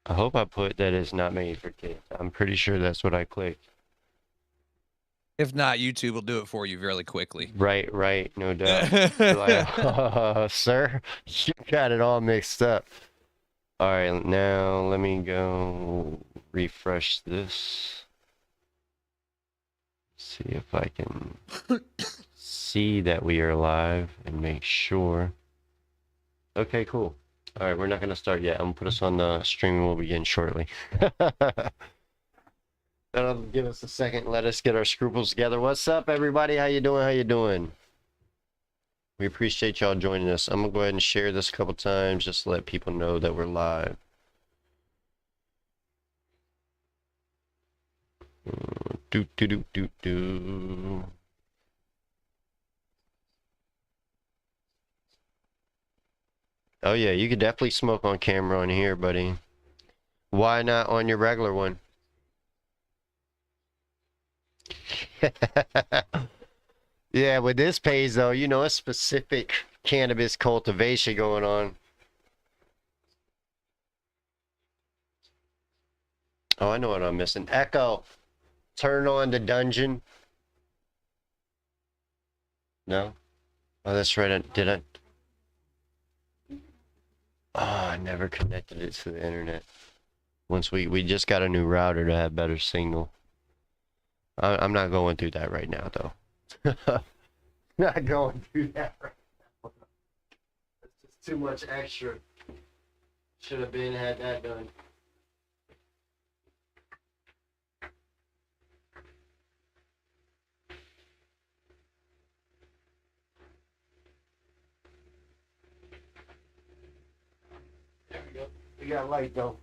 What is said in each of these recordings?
I hope I put that it's not made for kids. I'm pretty sure that's what I clicked. If not, YouTube will do it for you fairly quickly. Right, right, no doubt. Be like, sir, you got it all mixed up. All right, now let me go refresh this. See if I can see that we are live and make sure. Okay, cool. All right, we're not gonna start yet. I'm gonna put us on the stream and we'll begin shortly. That'll give us a second. Let us get our scruples together. What's up, everybody? How you doing? How you doing? We appreciate y'all joining us. I'm gonna go ahead and share this a couple times just to let people know that we're live. Do do do do do. Oh yeah, you could definitely smoke on camera on here, buddy. Why not on your regular one? Yeah, with this page though, you know, a specific cannabis cultivation going on. Oh, I know what I'm missing. Echo, turn on the dungeon. No? Oh, that's right. Did I? Oh, I never connected it to the internet. Once we just got a new router to have better signal. I'm not going through that right now, though. Not going through that right now. It's just too much extra. Should have been had that done. There we go. We got light though.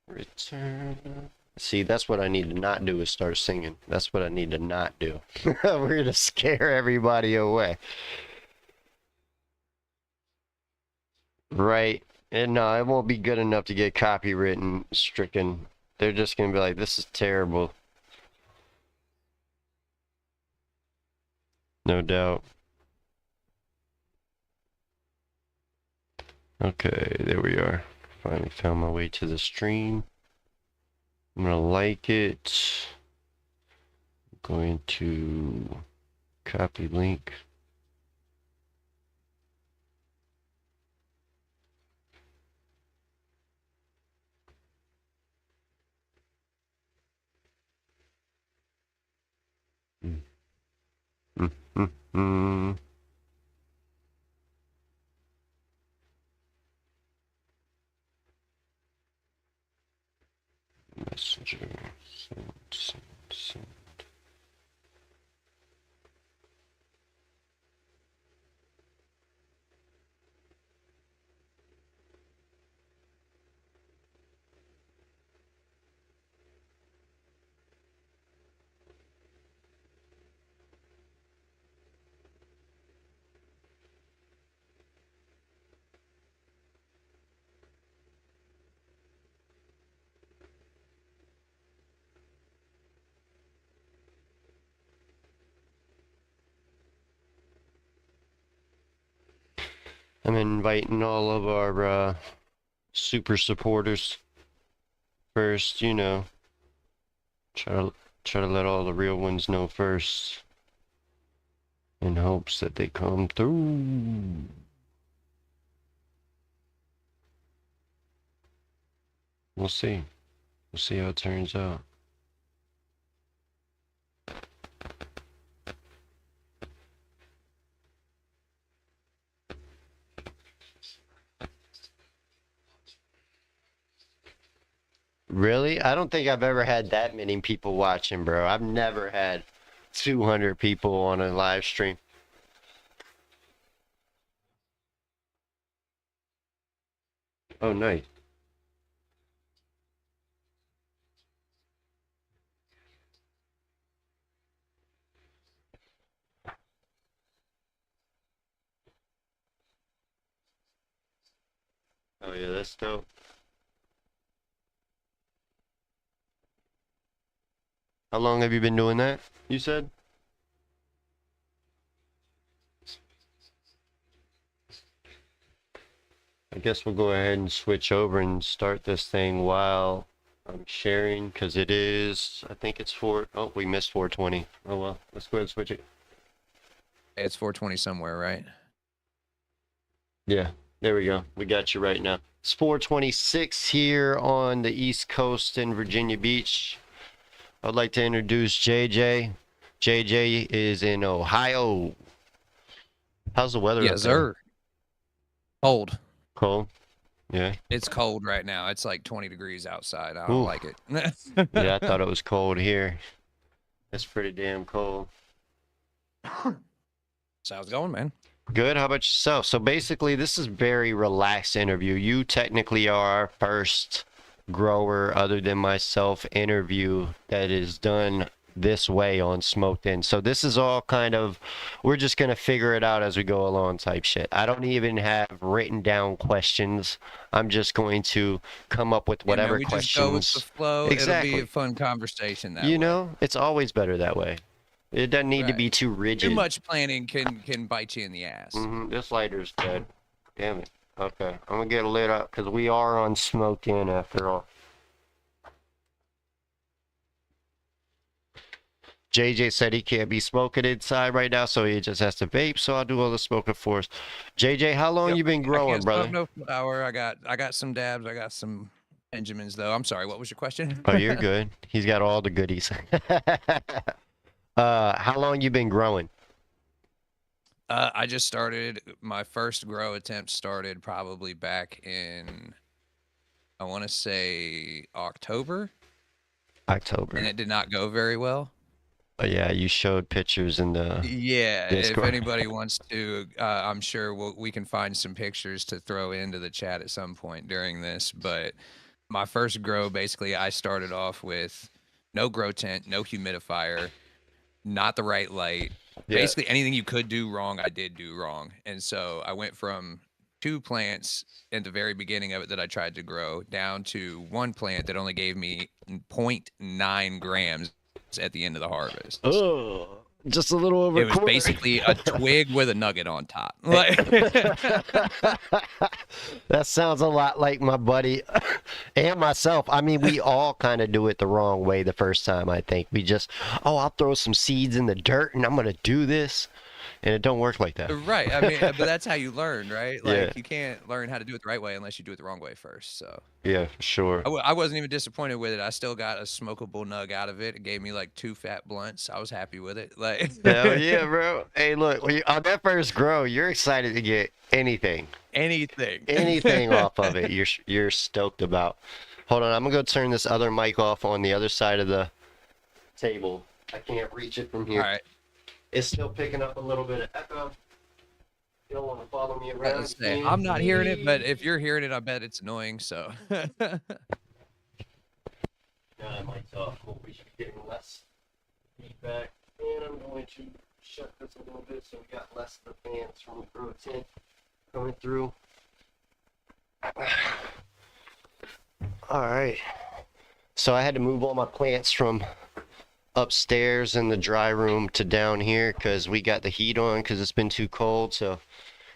Return. See, that's what I need to not do is start singing. That's what I need to not do. We're gonna scare everybody away. Right. And no, it won't be good enough to get copywritten stricken. They're just gonna be like, this is terrible. No doubt. Okay, there we are. Finally found my way to the stream. I'm gonna like it. I'm going to copy link. Mm. Mm, mm, mm. Messenger. Send. I'm inviting all of our super supporters first, you know. Try to let all the real ones know first in hopes that they come through. We'll see. We'll see how it turns out. Really? I don't think I've ever had that many people watching, bro. I've never had 200 people on a live stream. Oh, nice. Oh, yeah, that's dope. How long have you been doing that, you said? I guess we'll go ahead and switch over and start this thing while I'm sharing, because it is, I think it's oh, we missed 420. Oh well, let's go ahead and switch it. It's 420 somewhere, right? Yeah, there we go. We got you right now. It's 426 here on the East Coast in Virginia Beach. I'd like to introduce JJ. JJ is in Ohio. How's the weather? Yes, sir. Cold. Cold? Yeah. It's cold right now. It's like 20 degrees outside. I don't like it. Yeah, I thought it was cold here. It's pretty damn cold. So how's it going, man? Good. How about yourself? So basically, this is very relaxed interview. You technically are our first grower, other than myself, interview that is done this way on Smoked In. So this is all kind of, we're just going to figure it out as we go along type shit. I don't even have written down questions. I'm just going to come up with whatever we questions. Just go with the flow. Exactly. It'll be a fun conversation that way. You know, it's always better that way. It doesn't need to be too rigid. Too much planning can bite you in the ass. This lighter's dead. Damn it. Okay, I'm gonna get it lit up because we are on Smoked In after all. JJ said he can't be smoking inside right now, so he just has to vape. So I'll do all the smoking for us. JJ, how long you been growing, brother? No flower. I got some dabs. I got some Benjamins though. I'm sorry. What was your question? Oh, you're good. He's got all the goodies. How long you been growing? I just started. My first grow attempt started probably back in, I want to say October. October. And it did not go very well. Oh, yeah, you showed pictures in the Discord. If anybody wants to, I'm sure we can find some pictures to throw into the chat at some point during this. But my first grow, basically, I started off with no grow tent, no humidifier, not the right light. Yeah. Basically, anything you could do wrong, I did do wrong. And so I went from 2 plants at the very beginning of it that I tried to grow down to 1 plant that only gave me 0.9 grams at the end of the harvest. Oh, just a little over. It was basically a twig with a nugget on top. That sounds a lot like my buddy and myself. I mean, we all kind of do it the wrong way the first time, I think. We just, I'll throw some seeds in the dirt and I'm going to do this. And it don't work like that. Right. I mean, but that's how you learn, right? Like, you can't learn how to do it the right way unless you do it the wrong way first. So yeah, for sure. I wasn't even disappointed with it. I still got a smokable nug out of it. It gave me like 2 fat blunts. I was happy with it. Like, hell yeah, bro. Hey, look, on that first grow, you're excited to get anything off of it. You're stoked about. Hold on, I'm gonna go turn this other mic off on the other side of the table. I can't reach it from here. All right. It's still picking up a little bit of echo. You don't want to follow me around. I'm not hearing it, but if you're hearing it, I bet it's annoying. So. Now that mic's off. Well, we should be getting less feedback. And I'm going to shut this a little bit so we got less of the fans from the grow tent coming through. All right. So I had to move all my plants from upstairs in the dry room to down here because we got the heat on because it's been too cold. So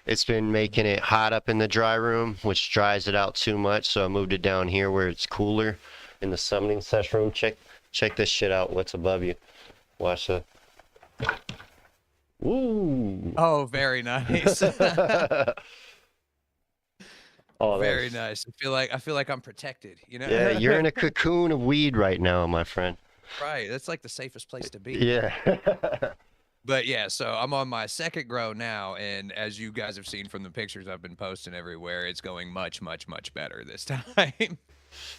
it's been making it hot up in the dry room, which dries it out too much. So I moved it down here where it's cooler in the summoning session room. Check this shit out. What's above you? Watch that. Ooh. Oh, very nice. Oh, very nice. I feel like I'm protected, you know? Yeah, you're in a cocoon of weed right now, my friend. Right. That's like the safest place to be. Yeah. But yeah, so I'm on my second grow now, and as you guys have seen from the pictures I've been posting everywhere, it's going much, much, much better this time.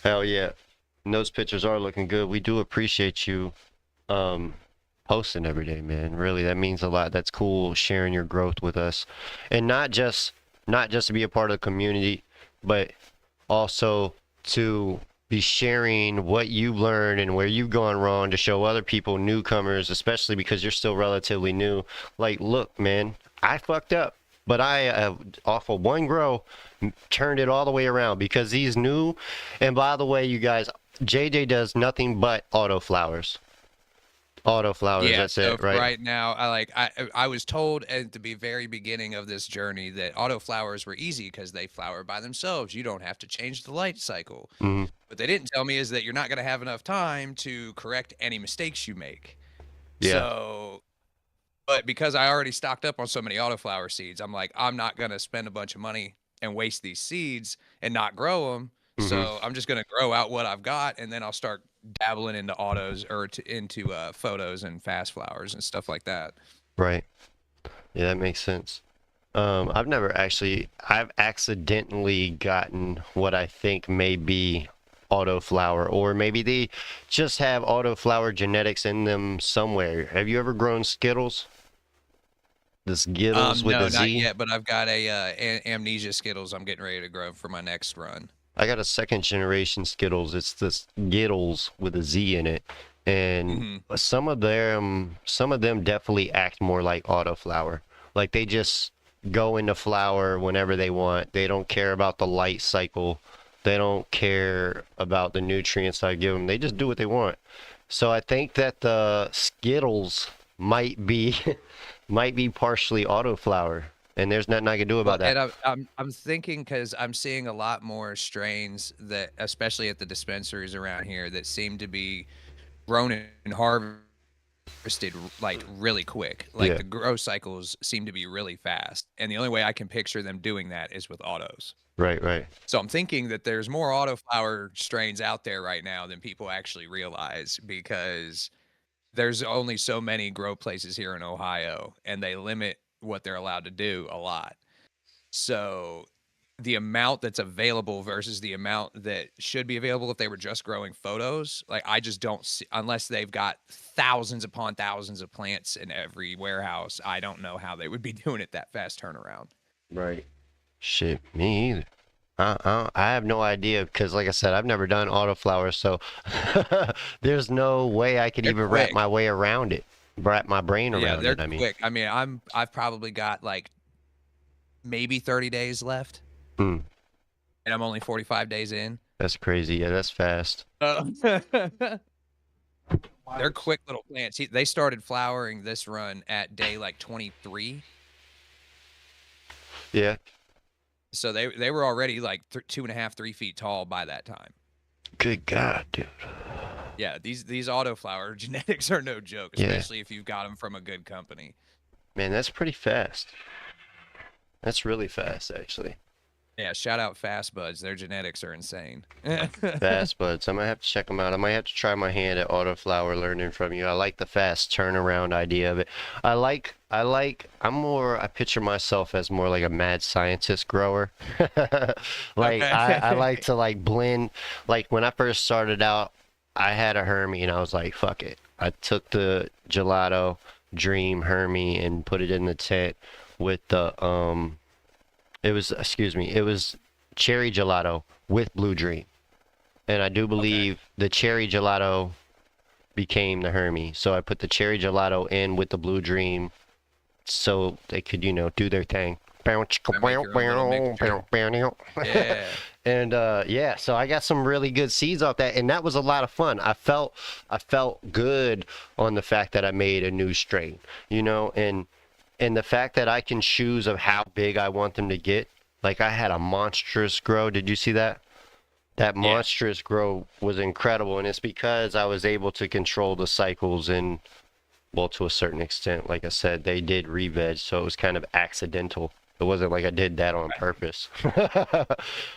Hell yeah. And those pictures are looking good. We do appreciate you posting every day, man. Really, that means a lot. That's cool, sharing your growth with us. And not just to be a part of the community, but also to be sharing what you learned and where you've gone wrong to show other people, newcomers, especially because you're still relatively new. Like, look, man, I fucked up, but I, off of 1 grow, turned it all the way around because he's new. And by the way, you guys, JJ does nothing but auto flowers. Autoflowers, Yeah, that's so it, for right? right now, I was told at the very beginning of this journey that autoflowers were easy because they flower by themselves. You don't have to change the light cycle. Hmm. What they didn't tell me is that you're not gonna have enough time to correct any mistakes you make. Yeah. So, but because I already stocked up on so many autoflower seeds, I'm like, I'm not gonna spend a bunch of money and waste these seeds and not grow them. Hmm. So I'm just gonna grow out what I've got, and then I'll start dabbling into autos or into photos and fast flowers and stuff like that. Right. Yeah, that makes sense. I've accidentally gotten what I think may be autoflower, or maybe they just have autoflower genetics in them somewhere. Have you ever grown Skittles? The Skittles with No, a not Z? yet, but I've got amnesia Skittles I'm getting ready to grow for my next run. I got a second generation Skittles. It's the Skittles with a Z in it. And Hmm. some of them definitely act more like autoflower. Like they just go into flower whenever they want. They don't care about the light cycle. They don't care about the nutrients I give them. They just do what they want. So I think that the Skittles might be might be partially autoflower, and there's nothing I can do Well, about that. and I'm thinking because I'm seeing a lot more strains that, especially at the dispensaries around here, that seem to be grown and harvested like really quick. Like Yeah, the grow cycles seem to be really fast, and the only way I can picture them doing that is with autos. right, right. So I'm thinking that there's more autoflower strains out there right now than people actually realize because there's only so many grow places here in Ohio, and they limit what they're allowed to do a lot. So the amount that's available versus the amount that should be available if they were just growing photos, like I just don't see, unless they've got thousands upon thousands of plants in every warehouse, I don't know how they would be doing it that fast turnaround. Right. Shit, me either. I have no idea because, like I said, I've never done autoflower, so there's no way I could They're even wrap quick. my way around it, wrap my brain Yeah, around they're it. I mean, quick. I mean, I've probably got like maybe 30 days left, hmm, and I'm only 45 days in. that's crazy. Yeah, that's fast. They're quick little plants. They started flowering this run at day like 23. Yeah, So they were already like 2.5, 3 feet tall by that time. good God, dude. Yeah, these autoflower genetics are no joke, Yeah, especially if you've got them from a good company. man, that's pretty fast. That's really fast, actually. Yeah, shout out Fast Buds. Their genetics are insane. Fast buds. I might have to check them out. I might have to try my hand at autoflower learning from you. I like the fast turnaround idea of it. I picture myself as more like a mad scientist grower. Like I like Okay. to like blend, like when I first started out, I had a Hermie and I was like, fuck it. I took the gelato Dream Hermie and put it in the tent with the it was cherry gelato with Blue Dream. And I do Okay. believe the cherry gelato became the Hermie. So I put the cherry gelato in with the Blue Dream so they could, do their thing. I make your own little mixture. Yeah. And yeah, so I got some really good seeds off that, and that was a lot of fun. I felt good on the fact that I made a new strain, and the fact that I can choose of how big I want them to get. Like I had a monstrous grow. Did you see that? That Yeah. monstrous grow was incredible, and it's because I was able to control the cycles and, well, to a certain extent, like I said, they did re-veg, so it was kind of accidental. It wasn't like I did that on purpose.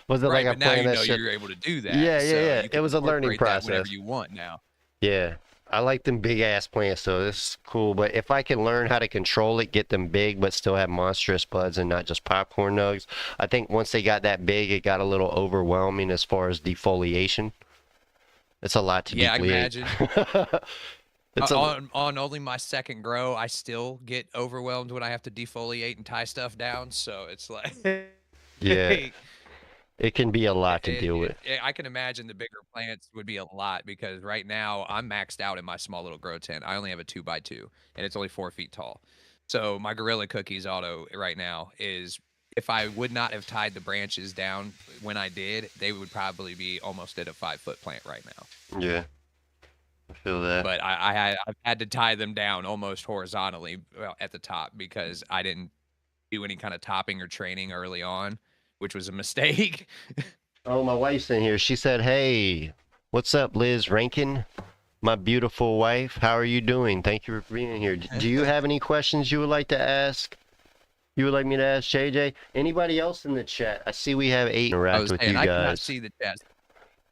Wasn't like Right, I but now planned you that know shit. you're able to do that, Yeah, yeah, so yeah. you It can was a learning incorporate that whenever process. you want now. Yeah. I like them big ass plants, so this is cool. But if I can learn how to control it, get them big, but still have monstrous buds and not just popcorn nugs, I think once they got that big, it got a little overwhelming as far as defoliation. It's a lot to Yeah, I can defoliate. imagine. It's a On only my second grow, I still get overwhelmed when I have to defoliate and tie stuff down. So it's like, Yeah, it can be a lot to deal with. I can imagine the bigger plants would be a lot because right now I'm maxed out in my small little grow tent. I only have a 2x2 and it's only 4 feet tall. So my Gorilla Cookies auto right now is, if I would not have tied the branches down when I did, they would probably be almost at a 5 foot plant right now. Yeah. I feel that. But I've had to tie them down almost horizontally at the top because I didn't do any kind of topping or training early on, which was a mistake. Oh, my wife's in here. She said, "Hey, what's up, Liz Rankin? My beautiful wife. How are you doing? Thank you for being here. Do you have any questions you would like to ask? You would like me to ask JJ? Anybody else in the chat? I see we have 8 I interact was with saying you I cannot guys. see the chat,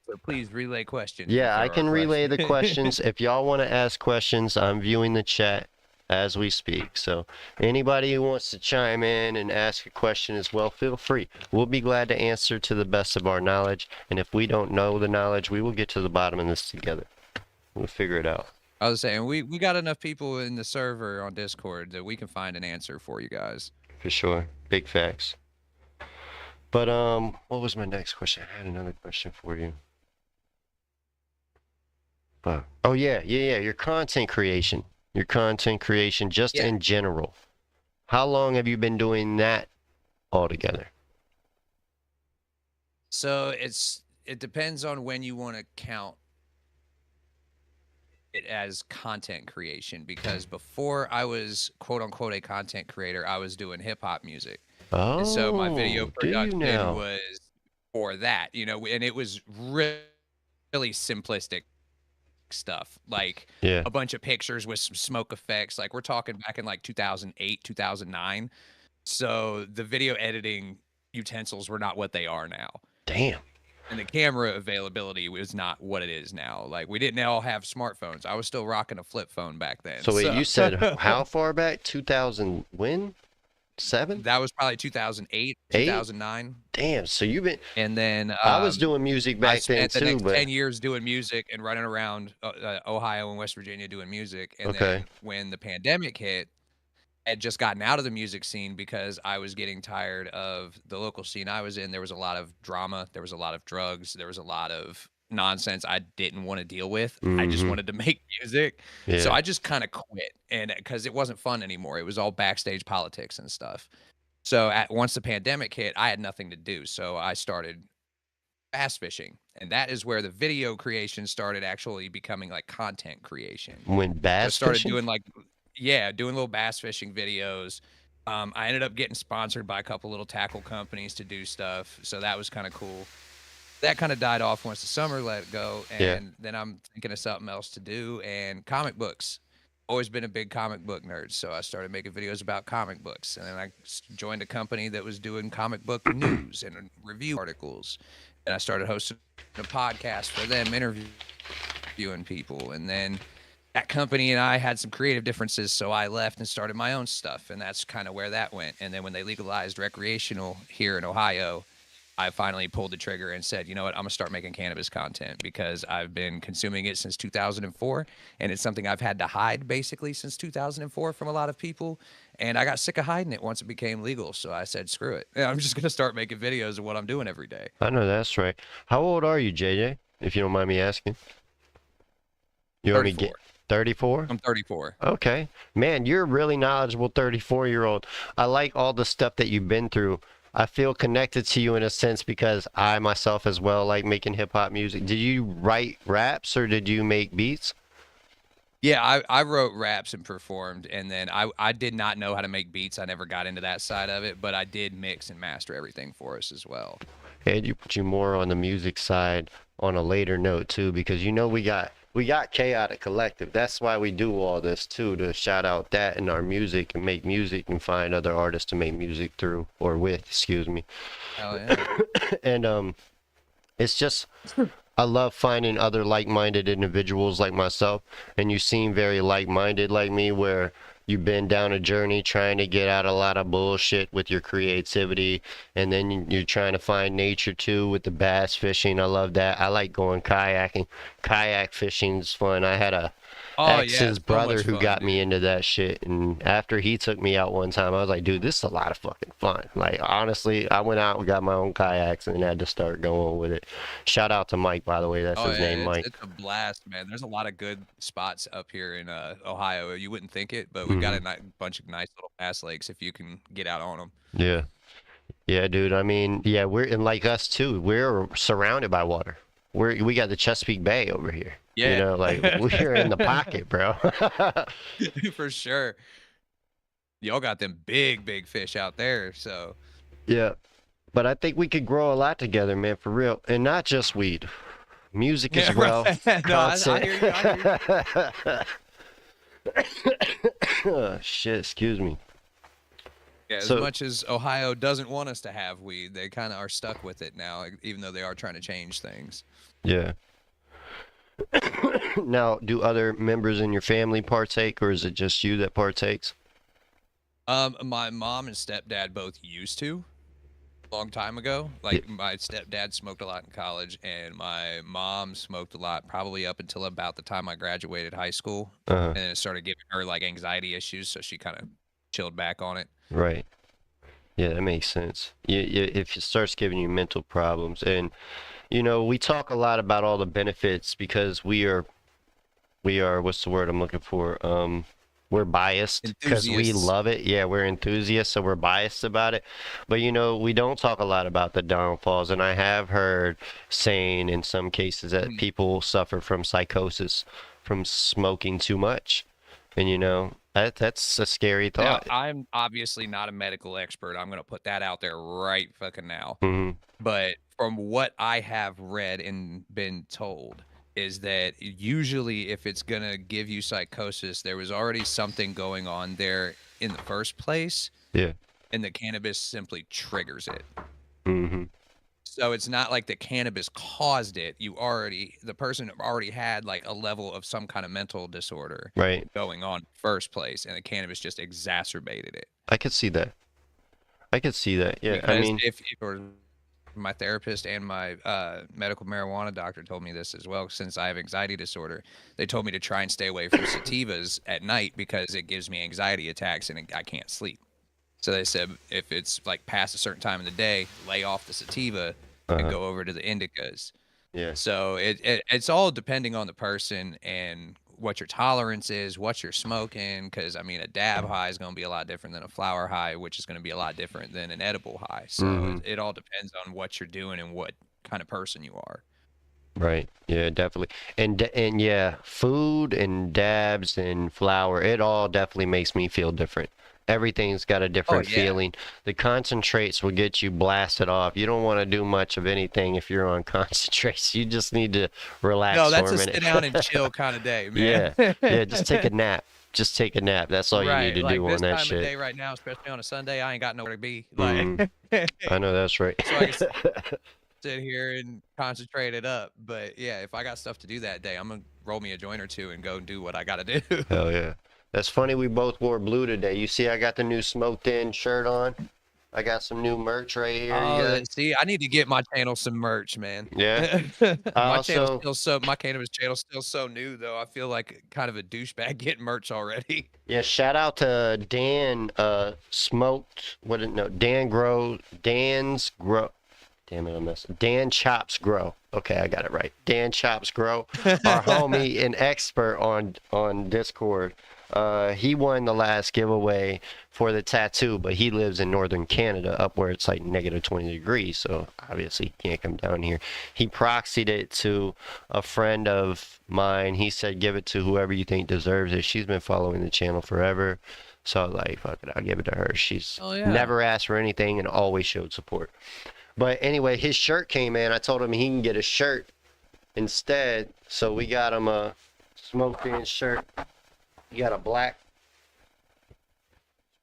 so please relay questions if Yeah, I there are can relay the questions. questions. If y'all want to ask questions, I'm viewing the chat as we speak. So anybody who wants to chime in and ask a question as well, feel free. We'll be glad to answer to the best of our knowledge. And if we don't know the knowledge, we will get to the bottom of this together. We'll figure it out. I was saying we got enough people in the server on Discord that we can find an answer for you guys. For sure. Big facts. But what was my next question? I had another question for you. But oh yeah, your content creation. Your content creation just Yeah. in general. How long have you been doing that altogether? So it depends on when you want to count it as content creation, because before I was quote unquote a content creator, I was doing hip hop music. And so my video Oh, do you production now? was for that, and it was really simplistic stuff, like Yeah. a bunch of pictures with some smoke effects. Like we're talking back in like 2008, 2009. So the video editing utensils were not what they are now. Damn. And the camera availability was not what it is now. Like we didn't all have smartphones. I was still rocking a flip phone back then. So wait, you said how far back? 2000 when? 7? That was probably 2008, 2009. Damn. So you've been. And then I was doing music I back then spent the too, next but 10 years doing music and running around Ohio and West Virginia doing music. And okay. then when the pandemic hit, I had just gotten out of the music scene because I was getting tired of the local scene I was in. There was a lot of drama. There was a lot of drugs. There was a lot of nonsense I didn't want to deal with. I just Mhm. wanted to make music. So Yeah. I just kind of quit, and because it wasn't fun anymore. It was all backstage politics and stuff. So once the pandemic hit, I had nothing to do. So I started bass fishing, and that is where the video creation started actually becoming like content creation. When So I bass started fishing? doing doing little bass fishing videos. I ended up getting sponsored by a couple little tackle companies to do stuff, so that was kind of cool. That kind of died off once the summer let it go, Yeah. and then I'm thinking of something else to do. And comic books, always been a big comic book nerd, so I started making videos about comic books, and then I joined a company that was doing comic book news and review articles, and I started hosting a podcast for them, interviewing people. And then that company and I had some creative differences, so I left and started my own stuff, and that's kind of where that went. And then when they legalized recreational here in Ohio, I finally pulled the trigger and said, you know what, I'm gonna start making cannabis content, because I've been consuming it since 2004, and it's something I've had to hide basically since 2004 from a lot of people. And I got sick of hiding it once it became legal, so I said, screw it. I'm just gonna start making videos of what I'm doing every day. I know that's right. How old are you, JJ? If you don't mind me asking. You want me to 34. get 34? I'm 34. Okay. Man, you're a really knowledgeable 34-year-old. I like all the stuff that you've been through. I feel connected to you in a sense because I myself as well like making hip hop music. Did you write raps or did you make beats? Yeah, I wrote raps and performed, and then I did not know how to make beats. I never got into that side of it, but I did mix and master everything for us as well. Had you put you more on the music side on a later note too, because you know we got Chaotic Collective. That's why we do all this too, to shout out that in our music and make music and find other artists to make music through or with, excuse me. Hell yeah. And it's just I love finding other like-minded individuals like myself, and you seem very like-minded like me, where you've been down a journey trying to get out a lot of bullshit with your creativity, and then you're trying to find nature too with the bass fishing. I love that. I like going kayaking. Kayak fishing's fun. I had a ex's brother who got me into that shit, and after he took me out one time, I was like, dude, this is a lot of fucking fun. Like, honestly, I went out and got my own kayaks and had to start going with it. Shout out to Mike, by the way. That's his name, Mike. It's a blast, man. There's a lot of good spots up here in Ohio. You wouldn't think it, but we've got a bunch of nice little bass lakes if you can get out on them. Yeah. Yeah, dude. I mean, yeah, we're and like us too. We're surrounded by water. We got the Chesapeake Bay over here. You Yeah. know, like we're in the pocket, bro. For sure. Y'all got them big fish out there, so Yeah. But I think we could grow a lot together, man, for real. And not just weed. Music as yeah, well. right. No, I Content. hear you. I hear you. Shit, excuse me. Yeah, as So, much as Ohio doesn't want us to have weed, they kind of are stuck with it now, even though they are trying to change things. yeah. Now, do other members in your family partake, or is it just you that partakes? My mom and stepdad both used to a long time ago. Yeah. Like my stepdad smoked a lot in college, and my mom smoked a lot probably up until about the time I graduated high school, Uh-huh. and it started giving her like anxiety issues, so she kind of chilled back on it. Right. Yeah, that makes sense. If it starts giving you mental problems, and we talk a lot about all the benefits because we are what's the word I'm looking for? We're biased because we Enthusiasts. love it. Yeah, we're enthusiasts, so we're biased about it. But we don't talk a lot about the downfalls, and I have heard saying in some cases that Mhm. people suffer from psychosis from smoking too much. And that's a scary Now, thought. I'm obviously not a medical expert. I'm gonna put that out there right fucking now. Hmm. But from what I have read and been told is that usually if it's gonna give you psychosis, there was already something going on there in the first place, Yeah. and the cannabis simply triggers it. Hmm. So it's not like the cannabis caused it. The person already had like a level of some kind of mental disorder Right. going on in the first place, and the cannabis just exacerbated it. I could see that. I could see that. Yeah. I Because mean, if or my therapist and my medical marijuana doctor told me this as well, since I have anxiety disorder, they told me to try and stay away from sativas at night because it gives me anxiety attacks and I can't sleep. So they said if it's like past a certain time of the day, lay off the sativa and uh, go over to the indicas. yeah. So it's all depending on the person and what your tolerance is, what you're smoking. Because I mean, a dab high is going to be a lot different than a flower high, which is going to be a lot different than an edible high. So Hmm. it all depends on what you're doing and what kind of person you are. Right. Yeah, definitely. And yeah, food and dabs and flour, it all definitely makes me feel different. Everything's got a Oh different yeah. feeling. The concentrates will get you blasted off. You don't want to do much of anything if you're on concentrates. You just need to No, relax for that's a a minute. sit down and chill kind of day, man. Yeah. Yeah, just take a nap. Just take a nap. That's all you need Right. to Like do on this that time of shit. day right now, especially on a Sunday, I ain't got nowhere to be. Like, Mm, I know that's right. so I can sit here and concentrate it up. But yeah, if I got stuff to do that day, I'm gonna roll me a joint or two and go do what I gotta do. Hell yeah. That's funny we both wore blue today. You see I got the new smoked in shirt on. I got some new merch right here, you Oh, guys. see, I need to get my channel some merch, man. Yeah. I also My cannabis channel's still so new though. I feel like kind of a douchebag getting merch already. Yeah, shout out to Dan smoked what it no Dan Grow Dan's Grow damn it I missed Dan Chops Grow. Okay, I got it right. Dan Chops Grow, our homie and expert on Discord. He won the last giveaway for the tattoo, but he lives in northern Canada, up where it's like negative 20 degrees, so obviously he can't come down here. He proxied it to a friend of mine. He said, give it to whoever you think deserves it. She's been following the channel forever. So I was like, fuck it, I'll give it to her. She's Oh yeah. never asked for anything and always showed support. But anyway, his shirt came in. I told him he can get a shirt instead. So we got him a smoked in shirt. He got a black,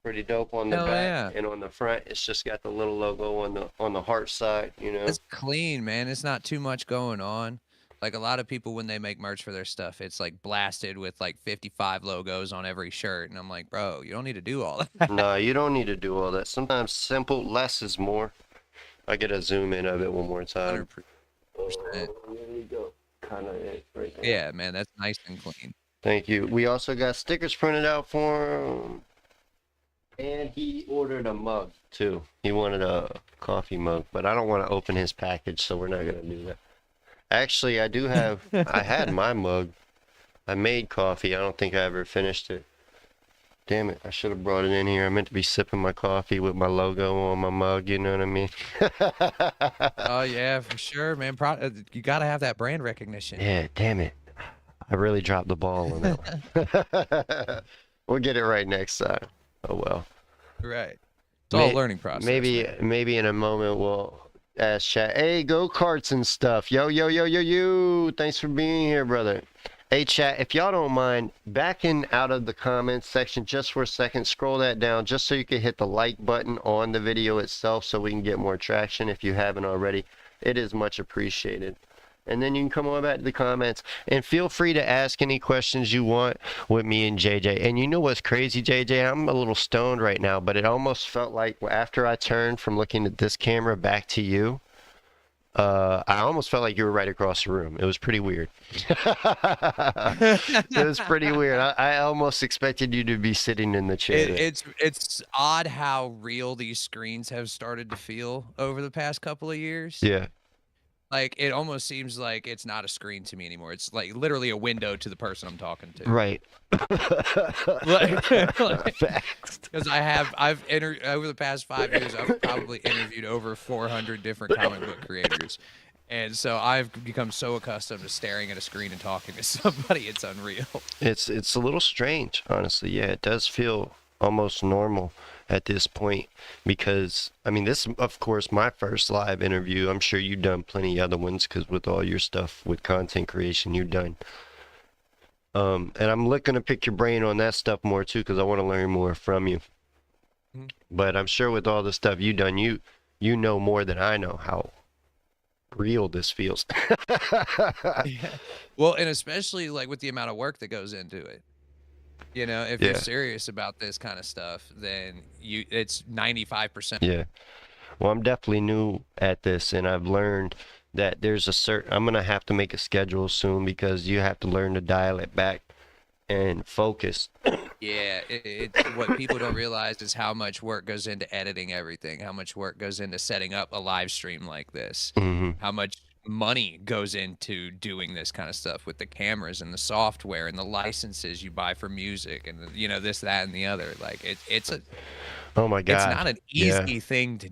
pretty dope on the Hell back, yeah. and on the front it's just got the little logo on the heart side, It's clean, man. It's not too much going on. Like a lot of people when they make merch for their stuff, it's like blasted with like 55 logos on every shirt. And I'm like, bro, you don't need to do all that. No, you don't need to do all that. Sometimes simple, less is more. I get a zoom in of it one more time. 100%. There we go. Kind of it right there. Yeah, man, that's nice and clean. Thank you. We also got stickers printed out for him. And he ordered a mug too. He wanted a coffee mug, but I don't want to open his package, so we're not gonna do that. Actually, I do have. I had my mug. I made coffee. I don't think I ever finished it. Damn it! I should have brought it in here. I meant to be sipping my coffee with my logo on my mug. You know what I mean? Oh yeah, for sure, man. You gotta have that brand recognition. Yeah. Damn it! I really dropped the ball on that one. We'll get it right next time. Oh well. Right. It's all a learning process. Maybe in a moment we'll ask chat. Hey, go karts and stuff. Yo, yo, yo, yo, yo. Thanks for being here, brother. Hey, chat, if y'all don't mind, backing out of the comments section just for a second, scroll that down just so you can hit the like button on the video itself so we can get more traction if you haven't already. It is much appreciated. And then you can come on back to the comments and feel free to ask any questions you want with me and JJ. And you know what's crazy, JJ? I'm a little stoned right now, but it almost felt like after I turned from looking at this camera back to you, I almost felt like you were right across the room. It was pretty weird. It was pretty weird. I almost expected you to be sitting in the chair. It's odd how real these screens have started to feel over the past couple of years. Yeah. Like, it almost seems like it's not a screen to me anymore. It's like literally a window to the person I'm talking to. Right. Because I've over the past 5 years, I've probably interviewed over 400 different comic book creators. And so I've become so accustomed to staring at a screen and talking to somebody, it's unreal. It's a little strange, honestly. Yeah, it does feel almost normal at this point because I mean this of course my first live interview. I'm sure you've done plenty other ones because with all your stuff with content creation you've done, and I'm looking to pick your brain on that stuff more too because I want to learn more from you. But I'm sure with all the stuff you've done, you know more than I know how real this feels. Yeah. Well, and especially like with the amount of work that goes into it. You know, if you're serious about this kind of stuff, then it's 95%. Yeah. Well, I'm definitely new at this, and I've learned that there's a certain, I'm going to have to make a schedule soon because you have to learn to dial it back and focus. Yeah, what people don't realize is how much work goes into editing everything, how much work goes into setting up a live stream like this, how much money goes into doing this kind of stuff with the cameras and the software and the licenses you buy for music and you know this, that, and the other. Like it's a oh my god, it's not an easy thing to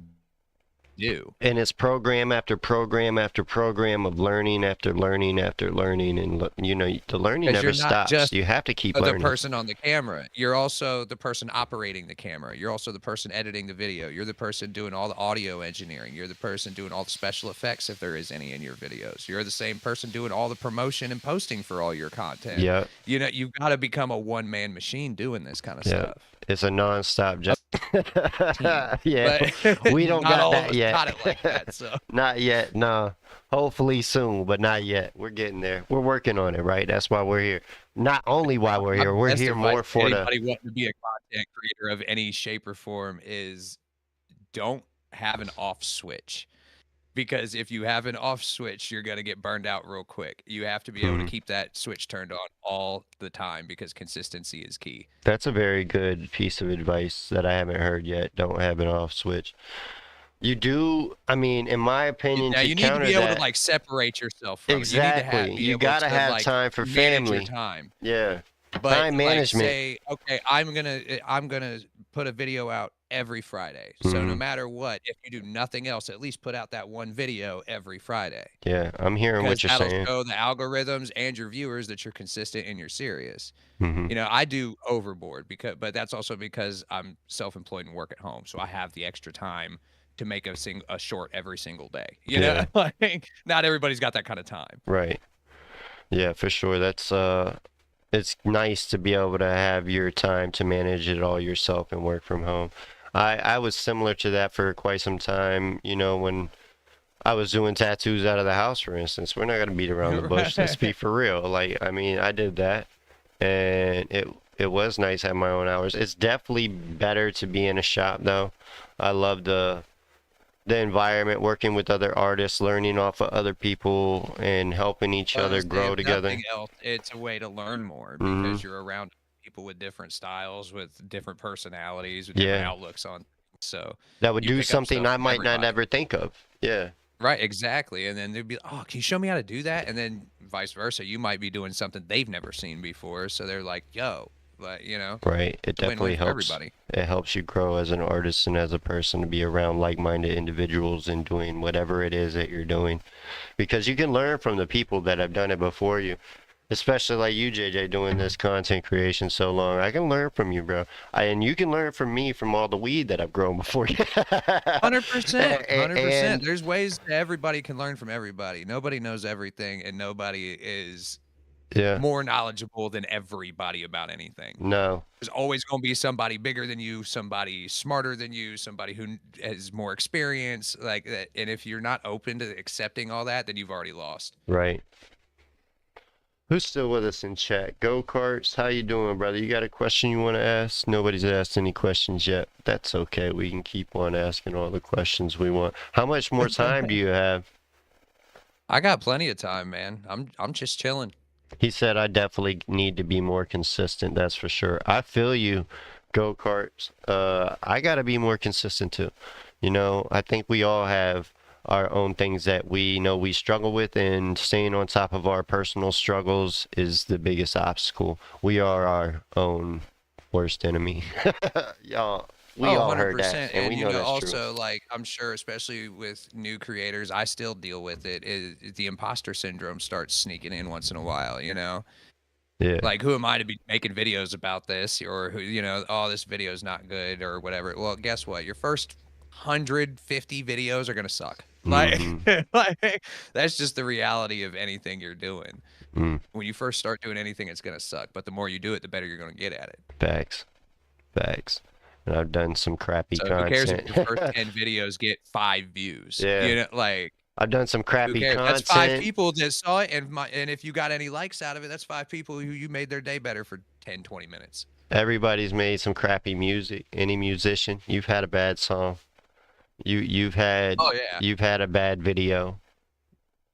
do. And it's program after program after program of learning after learning after learning, and you know the learning never stops. You have to keep learning. The person on the camera, you're also the person operating the camera. You're also the person editing the video. You're the person doing all the audio engineering. You're the person doing all the special effects if there is any in your videos. You're the same person doing all the promotion and posting for all your content. Yeah. You know, you've got to become a one-man machine doing this kind of stuff. It's a non-stop job. Yeah, but we don't got that yet. Got it like that, so. Not yet, no. Hopefully soon, but not yet. We're getting there. We're working on it, right? That's why we're here. Not only why we're here, we're here more for anybody wanting to be a content creator of any shape or form is don't have an off switch. Because if you have an off switch, you're going to get burned out real quick. You have to be able to keep that switch turned on all the time because consistency is key. That's a very good piece of advice that I haven't heard yet. Don't have an off switch. You do, I mean, in my opinion, now, you need to be able to like separate yourself from exactly. it. You got to have time for family. Time. Yeah. But time management. Like say, okay, I'm gonna put a video out every Friday. So no matter what, if you do nothing else, at least put out that one video every Friday. Yeah, I'm hearing what you're saying. That'll show the algorithms and your viewers that you're consistent and you're serious. You know, I do overboard but that's also because I'm self-employed and work at home, so I have the extra time to make a short every single day. You know, like not everybody's got that kind of time. Right. Yeah, for sure. That's it's nice to be able to have your time to manage it all yourself and work from home. I was similar to that for quite some time, you know, when I was doing tattoos out of the house, for instance. We're not going to beat around the bush. Let's be for real. Like, I mean, I did that, and it was nice having my own hours. It's definitely better to be in a shop, though. I love the environment, working with other artists, learning off of other people, and helping each other grow together. Nothing else, it's a way to learn more because you're around people with different styles, with different personalities, with different outlooks on things. So that would do something I might not ever think of. Yeah. Right, exactly. And then they'd be, oh, can you show me how to do that? And then vice versa, you might be doing something they've never seen before. So they're like, yo, but you know, right. It definitely helps. Everybody. It helps you grow as an artist and as a person to be around like-minded individuals and doing whatever it is that you're doing, because you can learn from the people that have done it before you. Especially like you, JJ, doing this content creation so long. I can learn from you, bro. And you can learn from me from all the weed that I've grown before you. 100%, 100%. And There's ways that everybody can learn from everybody. Nobody knows everything, and nobody is yeah, more knowledgeable than everybody about anything. no, There's always going to be somebody bigger than you, somebody smarter than you, somebody who has more experience, like that. And if you're not open to accepting all that, then you've already lost. right. Who's still with us in chat? Go Karts, how you doing, brother? You got a question you want to ask? Nobody's asked any questions yet. That's okay. We can keep on asking all the questions we want. How much more time do you have? I got plenty of time, man. I'm just chilling. He said, I definitely need to be more consistent. That's for sure. I feel you, Go Karts. I got to be more consistent too. You know, I think we all have our own things that we know we struggle with, and staying on top of our personal struggles is the biggest obstacle. We are our own worst enemy. Y'all, we all heard that, and we you know know, that's also, true. like, I'm sure, especially with new creators, I still deal with it. The imposter syndrome starts sneaking in once in a while, you know? Yeah, Like, who am I to be making videos about this? Or who, you know, oh, this video is not good or whatever. Well, guess what? Your first 150 videos are gonna suck. Like, mm-hmm. like that's just the reality of anything you're doing. Mm, When you first start doing anything, it's gonna suck. But the more you do it, the better you're gonna get at it. facts, facts. And I've done some crappy So who cares if content. your first 10 videos get 5 views? Yeah, You know, like, I've done some who crappy cares? That's 5 content. people that saw it, and if you got any likes out of it, that's 5 people who you made their day better for 10, 20 minutes. Everybody's made some crappy music. Any musician, you've had a bad song. You've had Oh yeah. you've had a bad video.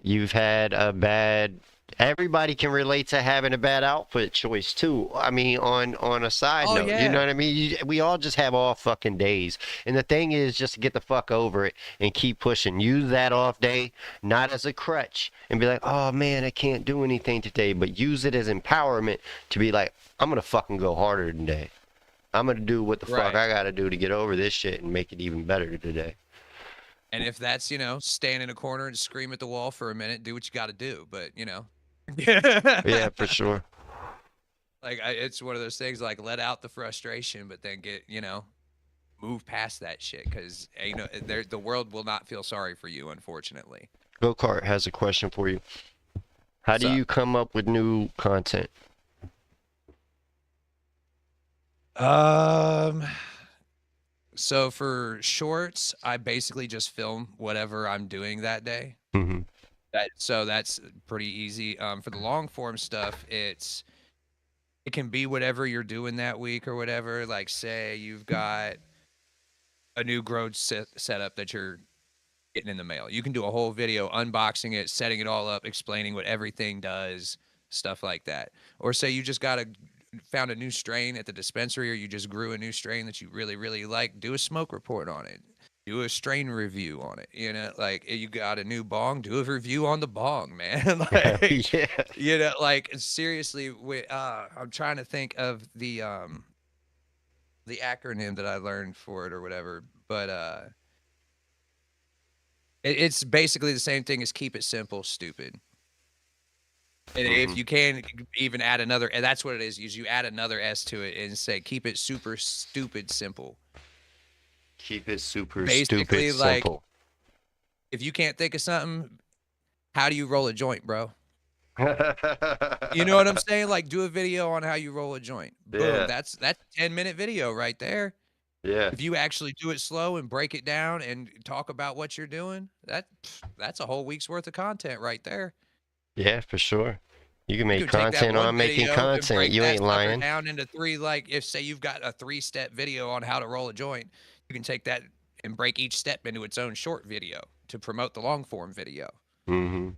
You've had a bad. Everybody can relate to having a bad outfit choice too. I mean, on a side Oh note, you know yeah. what I mean? We all just have off fucking days, and the thing is just to get the fuck over it and keep pushing. Use that off day not as a crutch and be like, oh man, I can't do anything today, but use it as empowerment to be like, I'm gonna fucking go harder today. I'm gonna do what the fuck Right. I gotta do to get over this shit and make it even better today. And if that's, you know, stand in a corner and scream at the wall for a minute, do what you got to do. But, you know, Yeah, for sure. like it's one of those things like let out the frustration, but then get, you know, move past that shit because, you know, the world will not feel sorry for you, unfortunately. Go Kart has a question for you. How do So, you come up with new content? um, so for shorts, I basically just film whatever I'm doing that day. Hmm. So that's pretty easy. For the long form stuff, it can be whatever you're doing that week or whatever. Like, say you've got a new grow setup that you're getting in the mail. You can do a whole video unboxing it, setting it all up, explaining what everything does, stuff like that. Or say you just found a new strain at the dispensary, or you just grew a new strain that you really, really like. Do a smoke report on it. Do a strain review on it. You know, like you got a new bong, do a review on the bong, man. Like, Yeah. you know, like seriously, I'm trying to think of the acronym that I learned for it or whatever, but it's basically the same thing as keep it simple, stupid. And if Hmm. you can even add another, and that's what it is you add another S to it and say keep it super stupid simple. Keep it super Basically, stupid like simple. if you can't think of something, how do you roll a joint, bro? You know what I'm saying? Like, do a video on how you roll a joint. Boom. Yeah. That's a 10-minute video right there. Yeah. If you actually do it slow and break it down and talk about what you're doing, that's a whole week's worth of content right there. Yeah, for sure. You can You make can take that content one on making video and content. break You that ain't sucker lying. down into 3, like, if say you've got a 3-step video on how to roll a joint, you can take that and break each step into its own short video to promote the long form video. Hmm.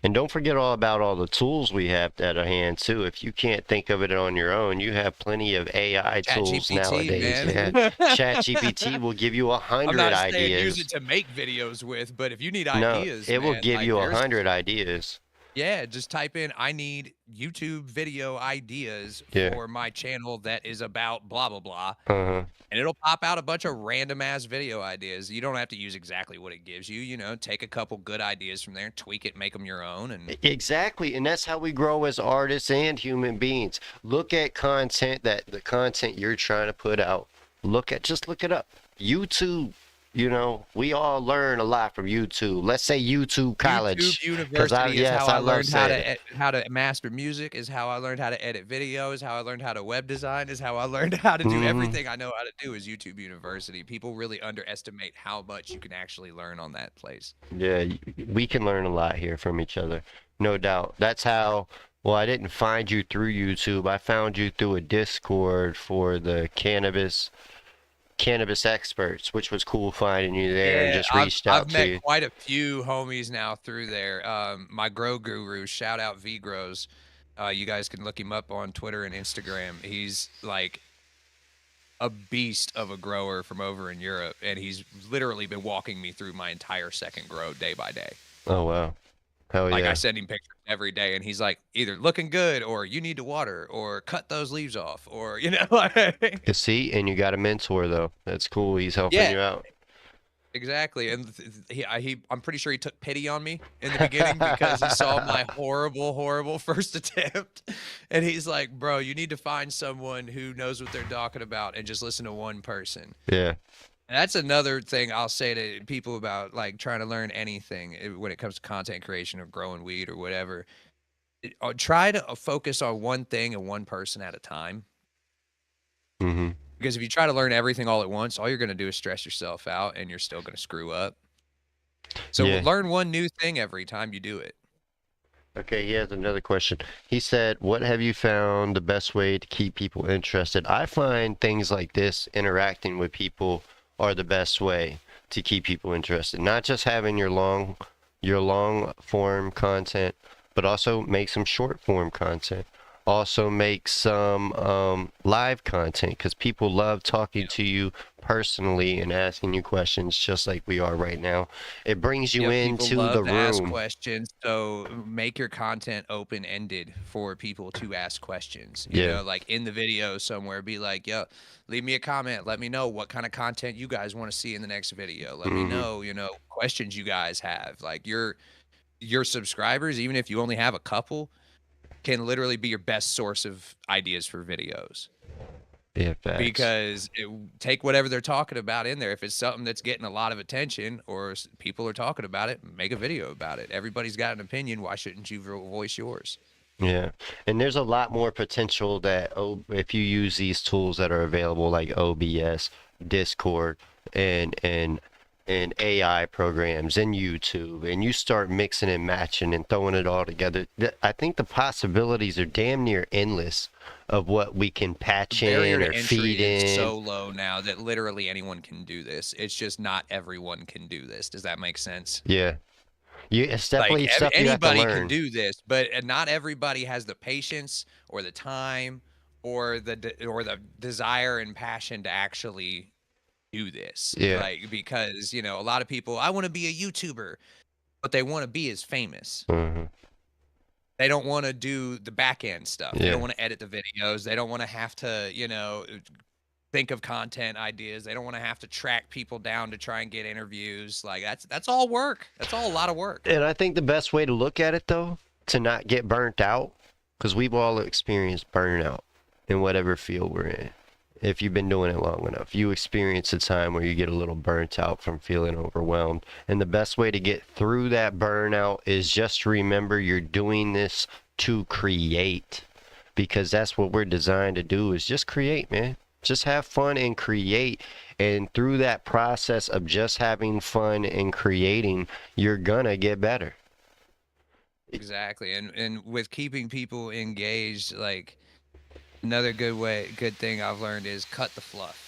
And don't forget all about all the tools we have at our hand too. If you can't think of it on your own, you have plenty of AI tools ChatGPT, nowadays. Yeah. man. ChatGPT will give you I'm 100 not saying use ideas. it to make videos with, but if you need No, ideas, it will man, give like you there's 100 ideas. Yeah, just type in, I need YouTube video ideas Yeah. for my channel that is about blah, blah, blah. Uh-huh. And it'll pop out a bunch of random ass video ideas. You don't have to use exactly what it gives you. You know, take a couple good ideas from there, tweak it, make them your own. And Exactly, and that's how we grow as artists and human beings. Look at content that the content you're trying to put out. Just look it up. YouTube, we all learn a lot from YouTube. Let's say YouTube YouTube College, because University is how yes, I I love learned how saying it. to how to master music, is how I learned how to edit videos, how I learned how to web design, is how I learned how to do Hmm. everything I know how to do is YouTube University. People really underestimate how much you can actually learn on that place. Yeah, we can learn a lot here from each other, no doubt. That's how. Well, I didn't find you through YouTube. I found you through a Discord for the cannabis experts, which was cool finding you there and Yeah, just I've reached I've out to met you. quite a few homies now through there. My grow guru, shout out V Grows. You guys can look him up on Twitter and Instagram. He's like a beast of a grower from over in Europe, and he's literally been walking me through my entire second grow day by day. Oh wow. Hell Like I yeah. send him pictures every day, and he's like, either looking good, or you need to water, or cut those leaves off, or like, You see, and you got a mentor though. That's cool. He's helping yeah, you out. exactly. And I'm pretty sure he took pity on me in the beginning because he saw my horrible, horrible first attempt. And he's like, bro, you need to find someone who knows what they're talking about and just listen to one person. Yeah. And that's another thing I'll say to people about like trying to learn anything when it comes to content creation or growing weed or whatever. Try to focus on one thing and one person at a time. Hmm. Because if you try to learn everything all at once, all you're going to do is stress yourself out and you're still going to screw up. So Yeah. learn one new thing every time you do it. Okay, he has another question. He said, "What have you found the best way to keep people interested?" I find things like this, interacting with people, are the best way to keep people interested. Not just having your long form content, but also make some short form content. Also make some live content because people love talking to you personally and asking you questions just like we are right now. It brings you Yep, people into love the to ask room. questions, so make your content open-ended for people to ask questions. You Yeah. know, like in the video somewhere, be like, "Yo, leave me a comment. Let me know what kind of content you guys want to see in the next video. Let me Hmm. know, questions you guys have. Like your subscribers, even if you only have a couple, can literally be your best source of ideas for videos." Yeah, facts. Because take whatever they're talking about in there. If it's something that's getting a lot of attention or people are talking about it, make a video about it. Everybody's got an opinion. Why shouldn't you voice yours? Yeah. And there's a lot more potential that if you use these tools that are available like OBS, Discord, and and AI programs and YouTube, and you start mixing and matching and throwing it all together, I think the possibilities are damn near endless of what we can The patch barrier in to or entry feed is in. so low now that literally anyone can do this. It's just not everyone can do this. Does that make sense? Yeah. It's Like definitely stuff you have to anybody can learn. do this, but not everybody has the patience or the time or the desire and passion to actually do this. Yeah. Like because, a lot of people, I want to be a YouTuber, but they want to be as famous. Hmm. They don't want to do the back end stuff. They don't Yeah. want to edit the videos. They don't want to have to, think of content ideas. They don't want to have to track people down to try and get interviews. Like that's all work. That's all a lot of work. And I think the best way to look at it, though, to not get burnt out, because we've all experienced burnout in whatever field we're in. If you've been doing it long enough, you experience a time where you get a little burnt out from feeling overwhelmed. And the best way to get through that burnout is just remember you're doing this to create, because that's what we're designed to do, is just create, man. Just have fun and create. And through that process of just having fun and creating, you're gonna get better. Exactly. And with keeping people engaged, like another good thing I've learned is cut the fluff.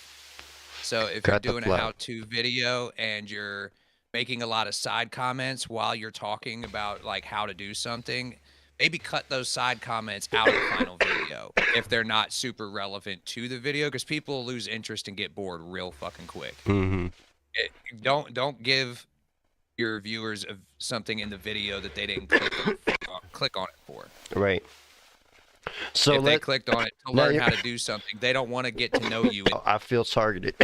So if you're Cut the doing a fluff. how-to video and you're making a lot of side comments while you're talking about like how to do something, maybe cut those side comments out of the final video if they're not super relevant to the video, because people lose interest and get bored real fucking quick. Hmm. Don't give your viewers of something in the video that they didn't click on it for. Right. So if they clicked on it to learn how to do something, they don't want to get to know you. I feel targeted.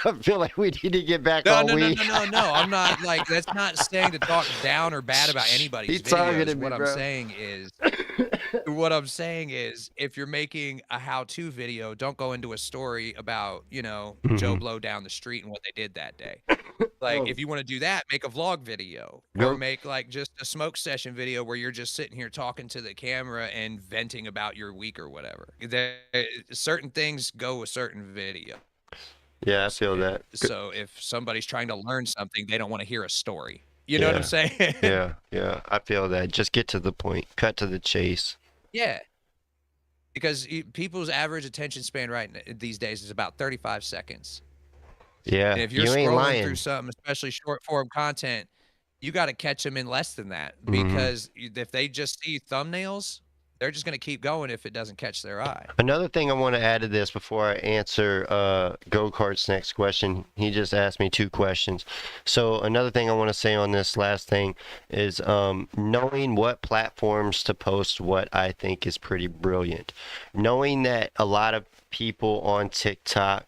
I feel like we need to get back no, on no, weed. No. I'm not like, that's not saying to talk down or bad about anybody's videos. What I'm saying is, if you're making a how-to video, don't go into a story about, Joe Blow down the street and what they did that day. Like, if you want to do that, make a vlog video or make like just a smoke session video where you're just sitting here talking to the camera and venting about your week or whatever. Certain things go with certain video. Yeah, I feel that. So if somebody's trying to learn something, they don't want to hear a story. You know what I'm saying? Yeah, I feel that. Just get to the point. Cut to the chase. Yeah. Because people's average attention span these days is about 35 seconds. Yeah, and if you're scrolling through something, especially short form content, you got to catch them in less than that, because if they just see thumbnails, they're just going to keep going if it doesn't catch their eye. Another thing I want to add to this before I answer Go-Kart's next question, he just asked me 2 questions. So another thing I want to say on this last thing is knowing what platforms to post what, I think is pretty brilliant. Knowing that a lot of people on TikTok,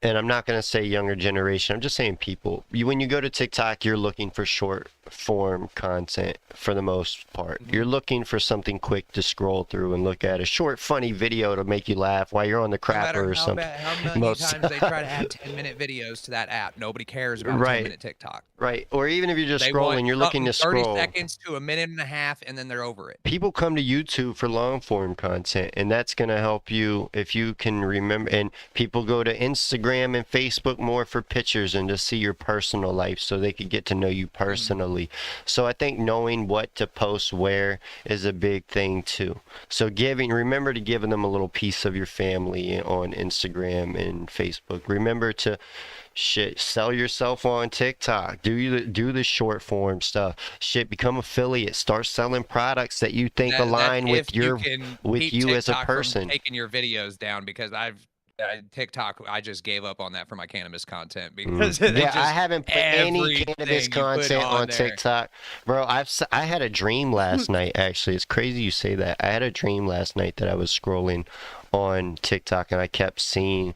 and I'm not going to say younger generation, I'm just saying people. When you go to TikTok, you're looking for short form content for the most part. You're looking for something quick to scroll through and look at. A short, funny video to make you laugh while you're on the crapper or something. How many times they try to add 10-minute videos to that app? Nobody cares about 10-minute TikTok. Right. Or even if you're just scrolling, you're looking to scroll. 30 seconds to a minute and a half, and then they're over it. People come to YouTube for long form content, and that's going to help you if you can remember. And people go to Instagram and Facebook more for pictures and to see your personal life so they could get to know you personally. So I think knowing what to post where is a big thing too. So remember to give them a little piece of your family on Instagram and Facebook. Remember to sell yourself on TikTok. Do the short form stuff. Become affiliate. Start selling products that you think align with you as a person. From taking your videos down, because TikTok, I just gave up on that for my cannabis content, because I haven't put any cannabis content on TikTok, bro. I had a dream last night. Actually, it's crazy you say that. I had a dream last night that I was scrolling on TikTok and I kept seeing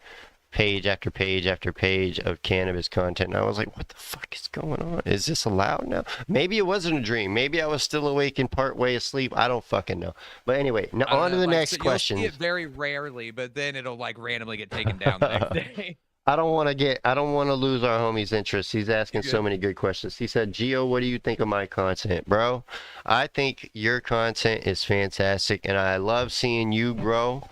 page after page after page of cannabis content, and I was like, what the fuck is going on? Is this allowed now? Maybe it wasn't a dream. Maybe I was still awake and part way asleep. I don't fucking know. But anyway, on to the next question. You'll see it very rarely, but then it'll like randomly get taken down the next day. I don't want to lose our homie's interest. He's asking so many good questions. He said, Gio, what do you think of my content? Bro, I think your content is fantastic, and I love seeing you grow.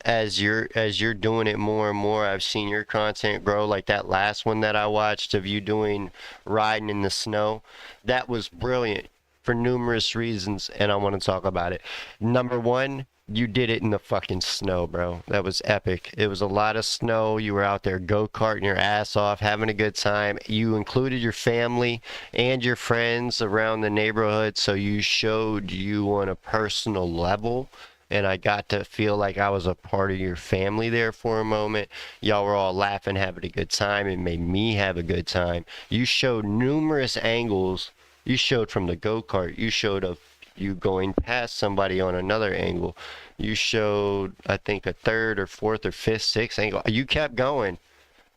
As you're doing it more and more. I've seen your content grow, like that last one that I watched of you doing riding in the snow. That was brilliant for numerous reasons, and I want to talk about it. Number 1, you did it in the fucking snow, bro. That was epic. It was a lot of snow. You were out there go-karting your ass off, having a good time. You included your family and your friends around the neighborhood, so you showed you on a personal level. And I got to feel like I was a part of your family there for a moment. Y'all were all laughing, having a good time. It made me have a good time. You showed numerous angles. You showed from the go-kart. You showed of you going past somebody on another angle. You showed, I think, a 3rd or 4th or 5th, 6th angle. You kept going.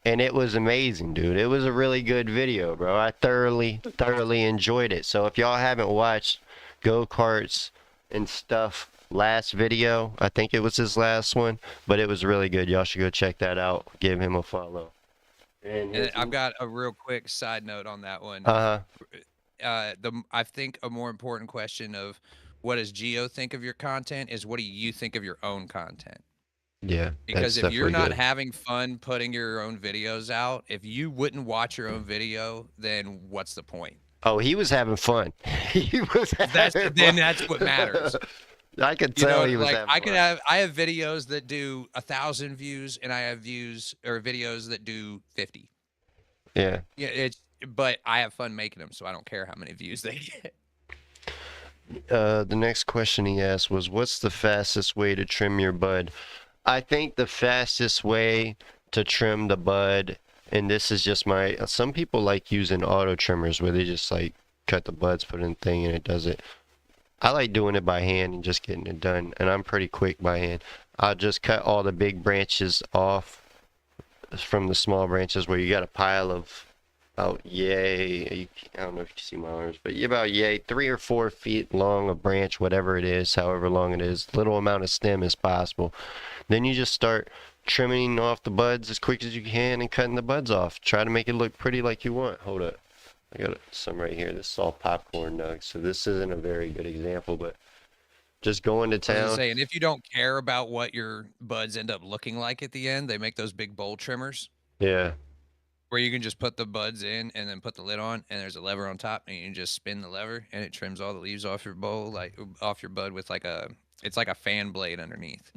And it was amazing, dude. It was a really good video, bro. I thoroughly enjoyed it. So if y'all haven't watched go-karts and stuff, last video, I think it was his last one, but it was really good. Y'all should go check that out. Give him a follow. And I've got a real quick side note on that one. I think a more important question of what does Gio think of your content is what do you think of your own content? Yeah. Because if you're not having fun putting your own videos out, if you wouldn't watch your own video, then what's the point? Oh, he was having fun. He was having fun. That's what matters. I could tell he was having fun. I have videos that do 1,000 views, and I have videos that do 50. Yeah. Yeah, but I have fun making them, so I don't care how many views they get. The next question he asked was, what's the fastest way to trim your bud? I think the fastest way to trim the bud And this is just my, some people like using auto trimmers where they just like cut the buds, put in the thing, and it does it. I like doing it by hand and just getting it done, and I'm pretty quick by hand. I'll just cut all the big branches off from the small branches where you got a pile of about yay, I don't know if you can see my arms, but about yay 3 or 4 feet long a branch, whatever it is, however long it is, little amount of stem as possible. Then you just start trimming off the buds as quick as you can and cutting the buds off. Try to make it look pretty like you want. Hold up, I got some right here. This is all popcorn nugs, so this isn't a very good example, but just going to I was gonna town. say, and if you don't care about what your buds end up looking like at the end, they make those big bowl trimmers Yeah. where you can just put the buds in and then put the lid on, and there's a lever on top, and you can just spin the lever, and it trims all the leaves off your bowl, like off your bud with like it's like a fan blade underneath.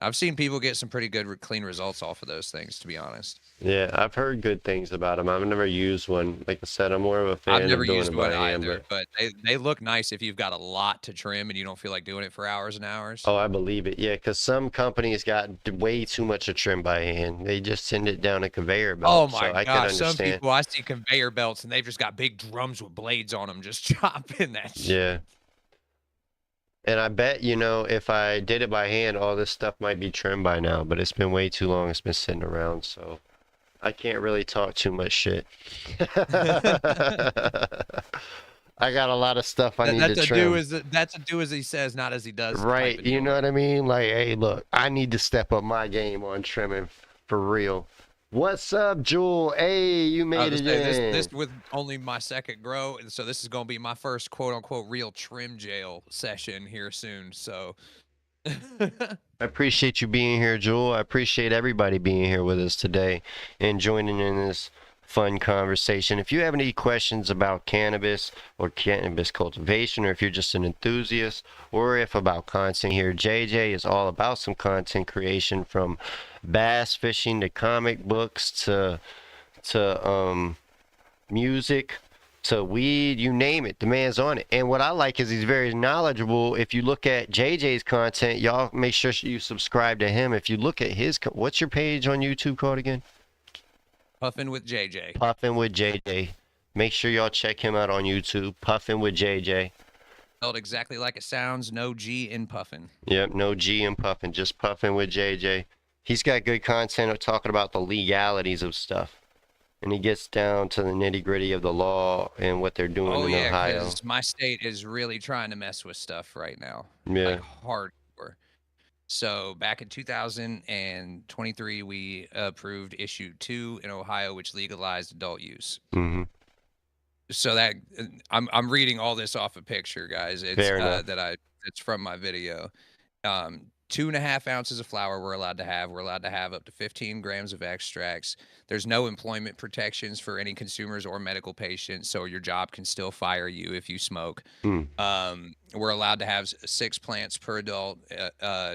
I've seen people get some pretty good clean results off of those things, to be honest. Yeah, I've heard good things about them. I've never used one. Like I said, I'm more of a I've fan never of doing used it one by hand, either, but but they look nice if you've got a lot to trim and you don't feel like doing it for hours and hours. oh, I believe it. Yeah, because some companies got way too much to trim by hand. They just send it down a conveyor Oh belt, my so I can gosh, some understand. people I see conveyor belts and they've just got big drums with blades on them just chopping that shit. Yeah. And I bet, you know, if I did it by hand, all this stuff might be trimmed by now, but it's been way too long. It's been sitting around, so I can't really talk too much shit. I got a lot of stuff I need to trim. That's a do as he says, not as he does type Right, of you deal. know what I mean? Like, hey, look, I need to step up my game on trimming for real. What's up, Jewel? Hey, you I made was it gonna say in. this with only my second grow, and so this is gonna be my first quote unquote real trim jail session here soon. So I appreciate you being here, Jewel. I appreciate everybody being here with us today and joining in this fun conversation. If you have any questions about cannabis or cannabis cultivation, or if you're just an enthusiast, or if about content here, JJ is all about some content creation, from bass fishing to comic books to music to weed, you name it, the man's on it. And what I like is he's very knowledgeable. If you look at JJ's content, y'all make sure you subscribe to him. If you look at his, what's your page on YouTube called again? Puffin with JJ. Puffin with JJ. Make sure y'all check him out on YouTube. Puffin with JJ. Spelled exactly like it sounds, no G in Puffin. Yep, no G in Puffin, just Puffin with JJ. He's got good content of talking about the legalities of stuff. And he gets down to the nitty gritty of the law and what they're doing in Ohio. Because my state is really trying to mess with stuff right now. Yeah. Like hardcore. So back in 2023, we approved issue 2 in Ohio, which legalized adult use. Mm-hmm. So that I'm reading all this off a picture, guys. It's it's from my video. 2.5 ounces of flour we're allowed to have. We're allowed to have up to 15 grams of extracts. There's no employment protections for any consumers or medical patients, so your job can still fire you if you smoke. We're allowed to have 6 plants per adult,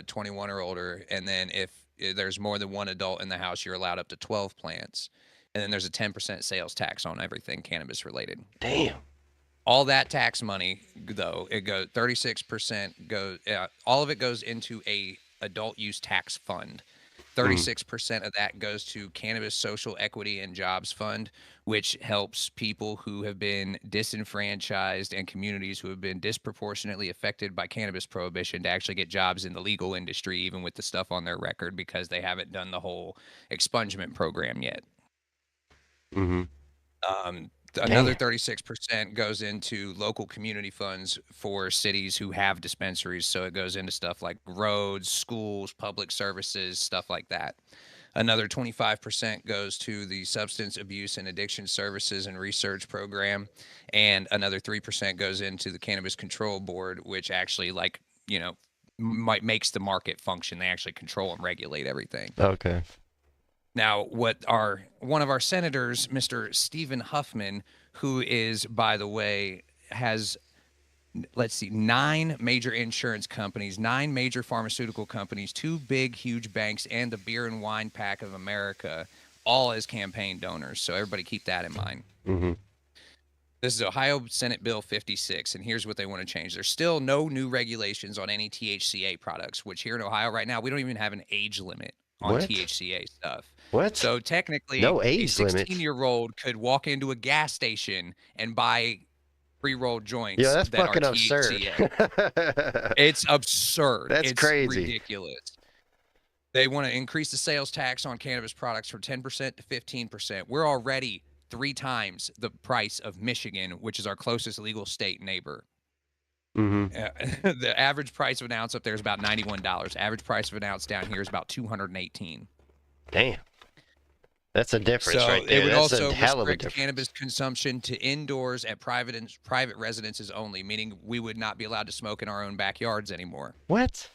21 or older, and then if there's more than one adult in the house, you're allowed up to 12 plants. And then there's a 10% sales tax on everything cannabis related. Damn. All that tax money, though, it goes 36% goes. All of it goes into a adult use tax fund. 36% of that goes to Cannabis Social Equity and Jobs Fund, which helps people who have been disenfranchised and communities who have been disproportionately affected by cannabis prohibition to actually get jobs in the legal industry, even with the stuff on their record, because they haven't done the whole expungement program yet. Another 36% goes into local community funds for cities who have dispensaries. So it goes into stuff like roads, schools, public services, stuff like that. Another 25% goes to the Substance Abuse and Addiction Services and Research Program. And another 3% goes into the Cannabis Control Board, which actually, like, you know, makes the market function. They actually control and regulate everything. Okay. Now, one of our senators, Mr. Stephen Huffman, who is, by the way, has, let's see, 9 major insurance companies, 9 major pharmaceutical companies, 2 big, huge banks, and the Beer and Wine Pack of America, all as campaign donors. So everybody keep that in mind. This is Ohio Senate Bill 56, and here's what they want to change. There's still no new regulations on any THCA products, which here in Ohio right now, we don't even have an age limit on THCA stuff. What? So technically, No a age limit. 16-year-old could walk into a gas station and buy pre-rolled Yeah, joints that's that are fucking absurd. THCA. It's absurd. That's It's crazy. ridiculous. They want to increase the sales tax on cannabis products from 10% to 15%. We're already 3 times the price of Michigan, which is our closest legal state neighbor. Mm-hmm. The average price of an ounce up there is about $91. Average price of an ounce down here is about $218. Damn. That's a difference So right it there. would That's a also hell of a restrict difference. cannabis consumption to indoors at private residences only, meaning we would not be allowed to smoke in our own backyards anymore. What?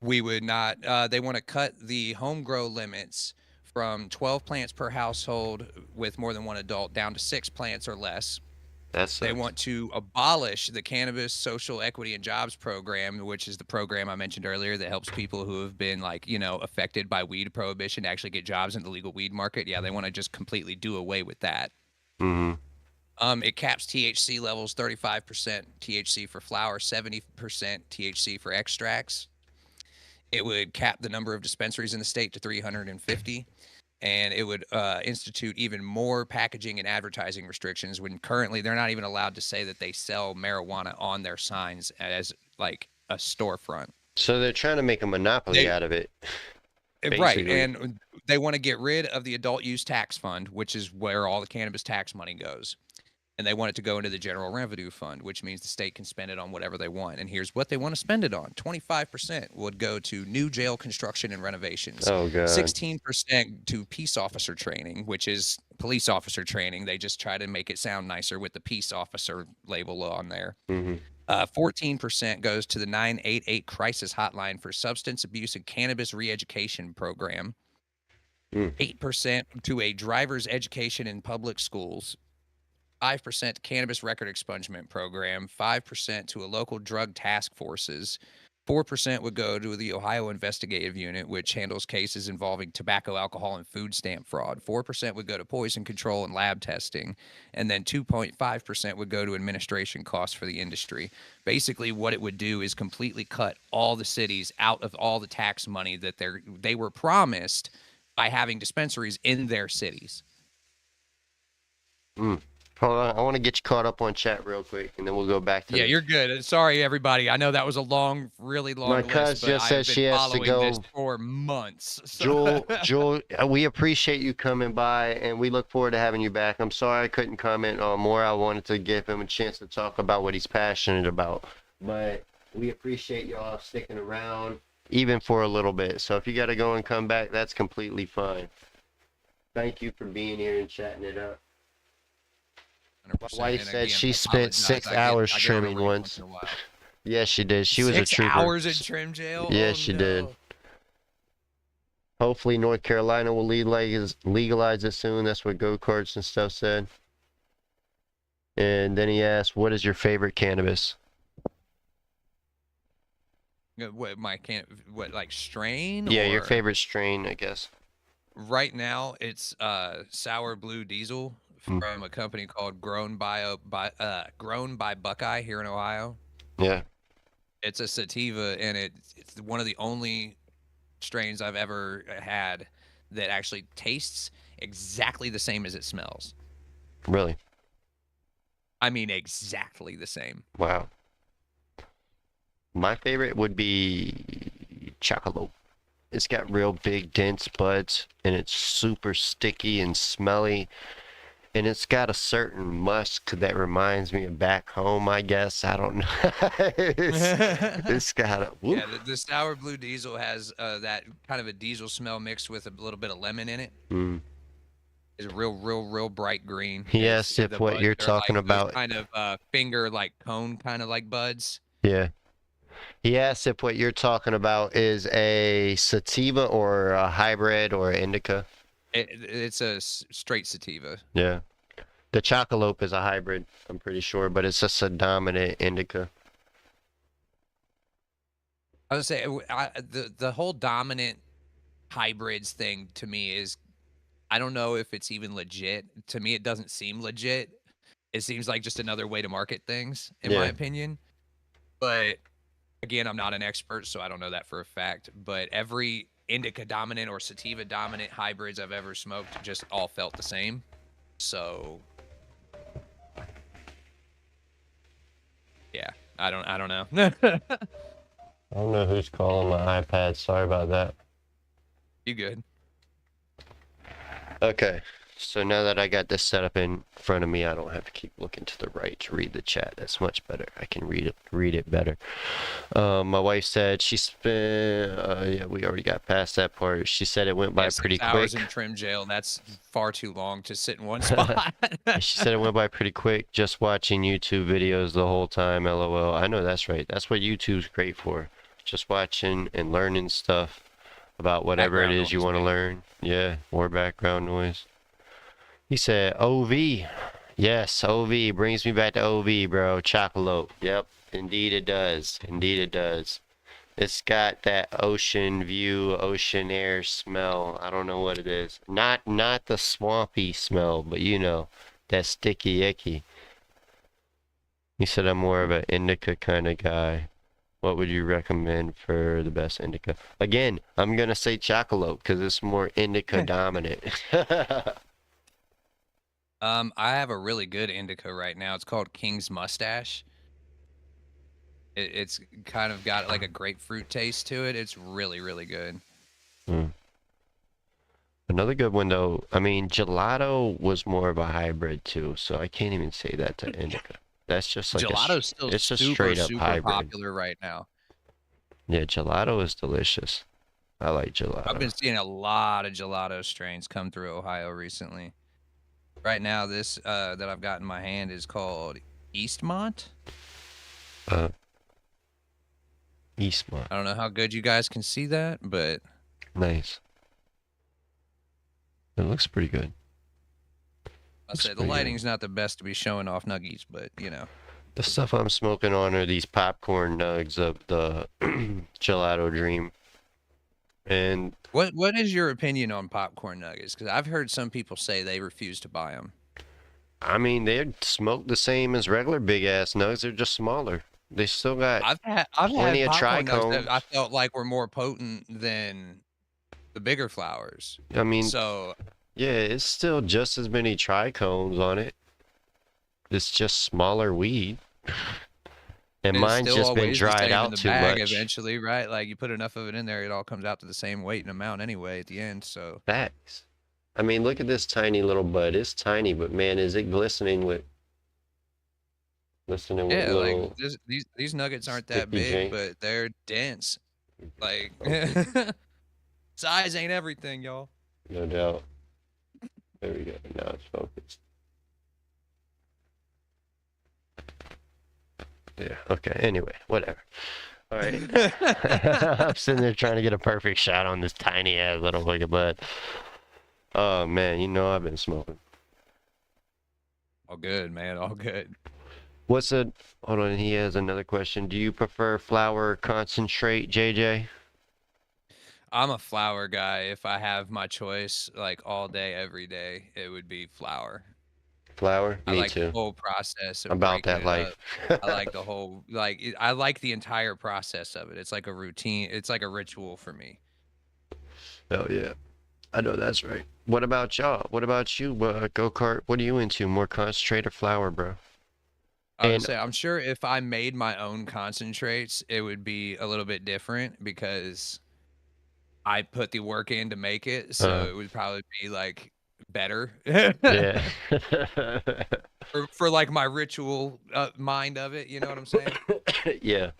We would not. They want to cut the home grow limits from 12 plants per household with more than one adult down to 6 plants or less. That's They want to abolish the Cannabis Social Equity and Jobs Program, which is the program I mentioned earlier that helps people who have been affected by weed prohibition to actually get jobs in the legal weed market. Yeah, they want to just completely do away with that. Mm-hmm. It caps THC levels 35% THC for flower, 70% THC for extracts. It would cap the number of dispensaries in the state to 350. And it would institute even more packaging and advertising restrictions when currently they're not even allowed to say that they sell marijuana on their signs as like a storefront. So they're trying to make a monopoly out of it. Right. Basically. And they want to get rid of the adult use tax fund, which is where all the cannabis tax money goes. And they want it to go into the general revenue fund, which means the state can spend it on whatever they want. And here's what they want to spend it on. 25% would go to new jail construction and renovations. Oh, God. 16% to peace officer training, which is police officer training. They just try to make it sound nicer with the peace officer label on there. Mm-hmm. 14% goes to the 988 crisis hotline for substance abuse and cannabis re-education program. 8% to a driver's education in public schools. 5% to cannabis record expungement program, 5% to a local drug task forces, 4% would go to the Ohio Investigative Unit, which handles cases involving tobacco, alcohol, and food stamp fraud. 4% would go to poison control and lab testing, and then 2.5% would go to administration costs for the industry. Basically, what it would do is completely cut all the cities out of all the tax money that they were promised by having dispensaries in their cities. Hold on, I want to get you caught up on chat real quick, and then we'll go back to. Yeah, you're good. Sorry, everybody. I know that was a long, really long My list, cuz but just I've said been she has to following go. this for months. So. Jewel, we appreciate you coming by, and we look forward to having you back. I'm sorry I couldn't comment on more. I wanted to give him a chance to talk about what he's passionate about, but we appreciate y'all sticking around, even for a little bit. So if you got to go and come back, that's completely fine. Thank you for being here and chatting it up. My wife said she spent 6 hours trimming once. Yes, she did. She was a trooper. 6 hours in trim jail? Yes, she did. Hopefully North Carolina will legalize it soon. That's what go-karts and stuff said. And then he asked, what is your favorite cannabis? What, like strain? Yeah, or... your favorite strain, I guess. Right now, it's Sour Blue Diesel from a company called Grown by Buckeye here in Ohio. Yeah. It's a sativa, and it's one of the only strains I've ever had that actually tastes exactly the same as it smells. Really? I mean, exactly the same. Wow. My favorite would be Chocolate. It's got real big, dense buds, and it's super sticky and smelly. And it's got a certain musk that reminds me of back home, I guess. I don't know. it's got a... Yeah, the Sour Blue Diesel has that kind of a diesel smell mixed with a little bit of lemon in it. It's real bright green. Yes, if what you're talking about... kind of finger, like cone, kind of like buds. Yeah. He asked if what you're talking about is a sativa or a hybrid or an indica. It's a straight sativa. Yeah. The Chocolope is a hybrid, I'm pretty sure, but it's just a dominant indica. I was gonna say the whole dominant hybrids thing to me is, I don't know if it's even legit. To me, it doesn't seem legit. It seems like just another way to market things, in my opinion. But again, I'm not an expert, so I don't know that for a fact. But every indica dominant or sativa dominant hybrids I've ever smoked just all felt the same. So yeah, I don't know. I don't know who's calling my iPad. Sorry about that. You good? Okay, so now that I got this set up in front of me, I don't have to keep looking to the right to read the chat. That's much better. I can read it better. My wife said she spent. Yeah, we already got past that part. She said it went by pretty 6 hours quick. in trim jail. That's far too long to sit in one spot. She said it went by pretty quick. Just watching YouTube videos the whole time. LOL. I know that's right. That's what YouTube's great for. Just watching and learning stuff about whatever it is you want to learn. Yeah, more background noise. He said OV. Yes, OV brings me back to OV, bro. Chocolate. Yep, indeed it does. Indeed it does. It's got that ocean view, ocean air smell. I don't know what it is. Not the swampy smell, but you know, that sticky icky. He said I'm more of an indica kind of guy. What would you recommend for the best indica? Again, I'm gonna say Chocolate because it's more indica dominant. I have a really good indica right now. It's called King's Mustache. It's kind of got like a grapefruit taste to it. It's really, really good. Another good one though, I mean, Gelato was more of a hybrid too, so I can't even say that to indica. That's just like Gelato's still it's a super, straight up super hybrid. popular right now. Yeah, Gelato is delicious. I like Gelato. I've been seeing a lot of Gelato strains come through Ohio recently. Right now, this that I've got in my hand is called Eastmont. Eastmont. I don't know how good you guys can see that, but nice. It looks pretty good. I say the lighting's not the best to be showing off nuggies, but you know. The stuff I'm smoking on are these popcorn nugs of the Gelato Dream. And what is your opinion on popcorn nuggets? Because I've heard some people say they refuse to buy them. I mean, they're smoked the same as regular big ass nugs. They're just smaller. They still got I've had plenty of popcorn nugs that trichomes. I felt like were more potent than the bigger flowers. I mean, so yeah, it's still just as many trichomes on it. It's just smaller weed. And mine's just been dried out too much. Eventually, right? Like you put enough of it in there, it all comes out to the same weight and amount anyway at the end. So facts. I mean, look at this tiny little bud. It's tiny, but man, is it glistening with little like these nuggets aren't that big, but they're dense. Like size ain't everything, y'all. No doubt. There we go. Now it's focused. Yeah, okay. Anyway, whatever. All right. I'm sitting there trying to get a perfect shot on this tiny ass little wicked bud. Oh man, you know I've been smoking. All good, man. All good. Hold on, he has another question. Do you prefer flower concentrate, JJ? I'm a flower guy. If I have my choice, like all day, every day, it would be flower. Flower? Me I like too. the whole process of about that life. I like the whole I like the entire process of it. It's like a routine. It's like a ritual for me. Oh yeah, I know that's right. What about y'all? What about you, Go-Kart? What are you into? More concentrate or flower, bro? I would say I'm sure if I made my own concentrates, it would be a little bit different because I put the work in to make it. So it would probably be like better. Yeah. for like my ritual mind of it, you know what I'm saying? Yeah.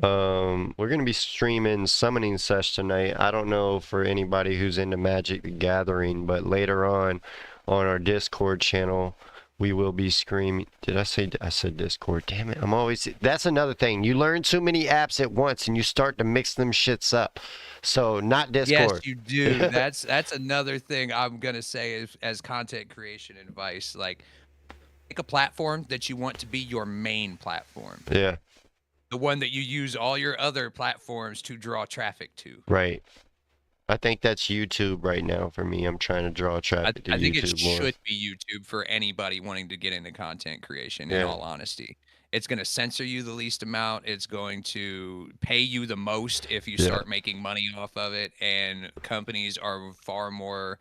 We're gonna be streaming Summoning Sesh tonight. I don't know for anybody who's into Magic the Gathering, but later on our Discord channel, we will be screaming. I said Discord. Damn it. That's another thing. You learn too many apps at once and you start to mix them shits up. So not Discord. Yes, you do. That's another thing I'm going to say as content creation advice. Like pick a platform that you want to be your main platform. Yeah. The one that you use all your other platforms to draw traffic to. Right. I think that's YouTube right now for me. I'm trying to draw traffic to YouTube. I think it should be YouTube for anybody wanting to get into content creation, in all honesty. It's going to censor you the least amount. It's going to pay you the most if you Yeah. start making money off of it. And companies are far more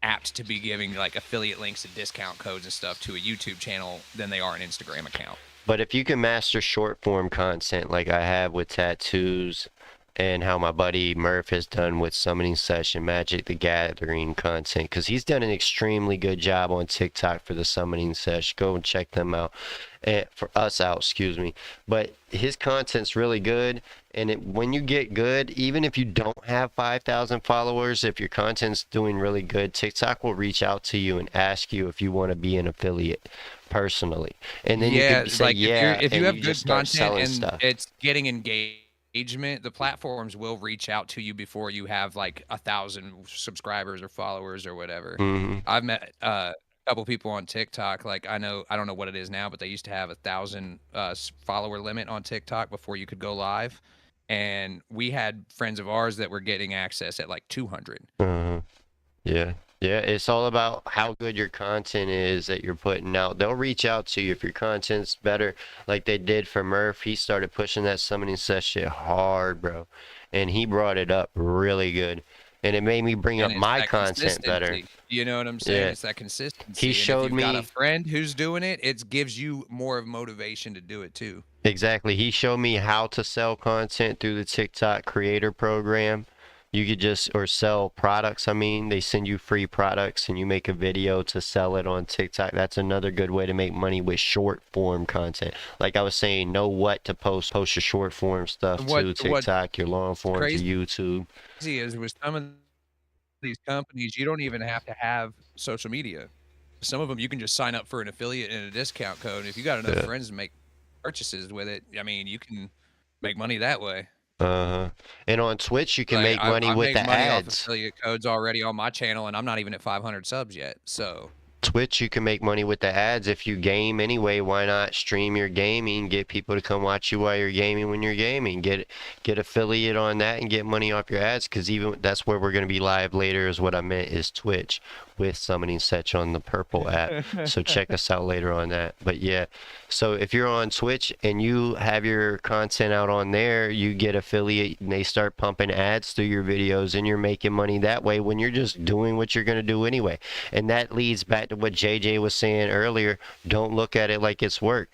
apt to be giving like affiliate links and discount codes and stuff to a YouTube channel than they are an Instagram account. But if you can master short form content like I have with tattoos and how my buddy Murph has done with Summoning Session, Magic the Gathering content, because he's done an extremely good job on TikTok for the Summoning Sesh. Go and check them out. And for us out, excuse me. But his content's really good. And when you get good, even if you don't have 5,000 followers, if your content's doing really good, TikTok will reach out to you and ask you if you want to be an affiliate personally. And then you Yeah, can say like yeah, if you and have you good just start content selling and stuff. it's getting engagement, the platforms will reach out to you before you have like 1,000 subscribers or followers or whatever. Hmm. I've met a couple people on TikTok. Like I don't know what it is now, but they used to have 1,000 follower limit on TikTok before you could go live, and we had friends of ours that were getting access at like 200. Uh-huh. Yeah. Yeah, it's all about how good your content is that you're putting out. They'll reach out to you if your content's better, like they did for Murph. He started pushing that Summoning Set shit hard, bro. And he brought it up really good. And it made me bring up And it's my that content better. consistency. You know what I'm saying? Yeah. It's that He consistency. And if showed you've got a me friend who's doing it, it gives you more of motivation to do it too. exactly. He showed me how to sell content through the TikTok creator program. You could just, or sell products. I mean, they send you free products and you make a video to sell it on TikTok. That's another good way to make money with short form content. Like I was saying, know what to post. Post your short form stuff to What's TikTok, your long form to crazy YouTube. is with some of these companies, you don't even have to have social media. Some of them you can just sign up for an affiliate and a discount code. If you got enough Yeah. friends to make purchases with it, I mean, you can make money that way. Uh-huh. And on Twitch, you can Like make money I with make the money off ads. affiliate codes already on my channel, and I'm not even at 500 subs yet. So Twitch, you can make money with the ads if you game anyway. Why not stream your gaming? Get people to come watch you while you're gaming when you're gaming. Get affiliate on that and get money off your ads. Because even that's where we're gonna be live later. Is what I meant is Twitch with Summoning Setch on the Purple app. So check us out later on that. But yeah, so if you're on Twitch and you have your content out on there, you get affiliate and they start pumping ads through your videos and you're making money that way when you're just doing what you're gonna do anyway. And that leads back to what JJ was saying earlier. Don't look at it like it's work.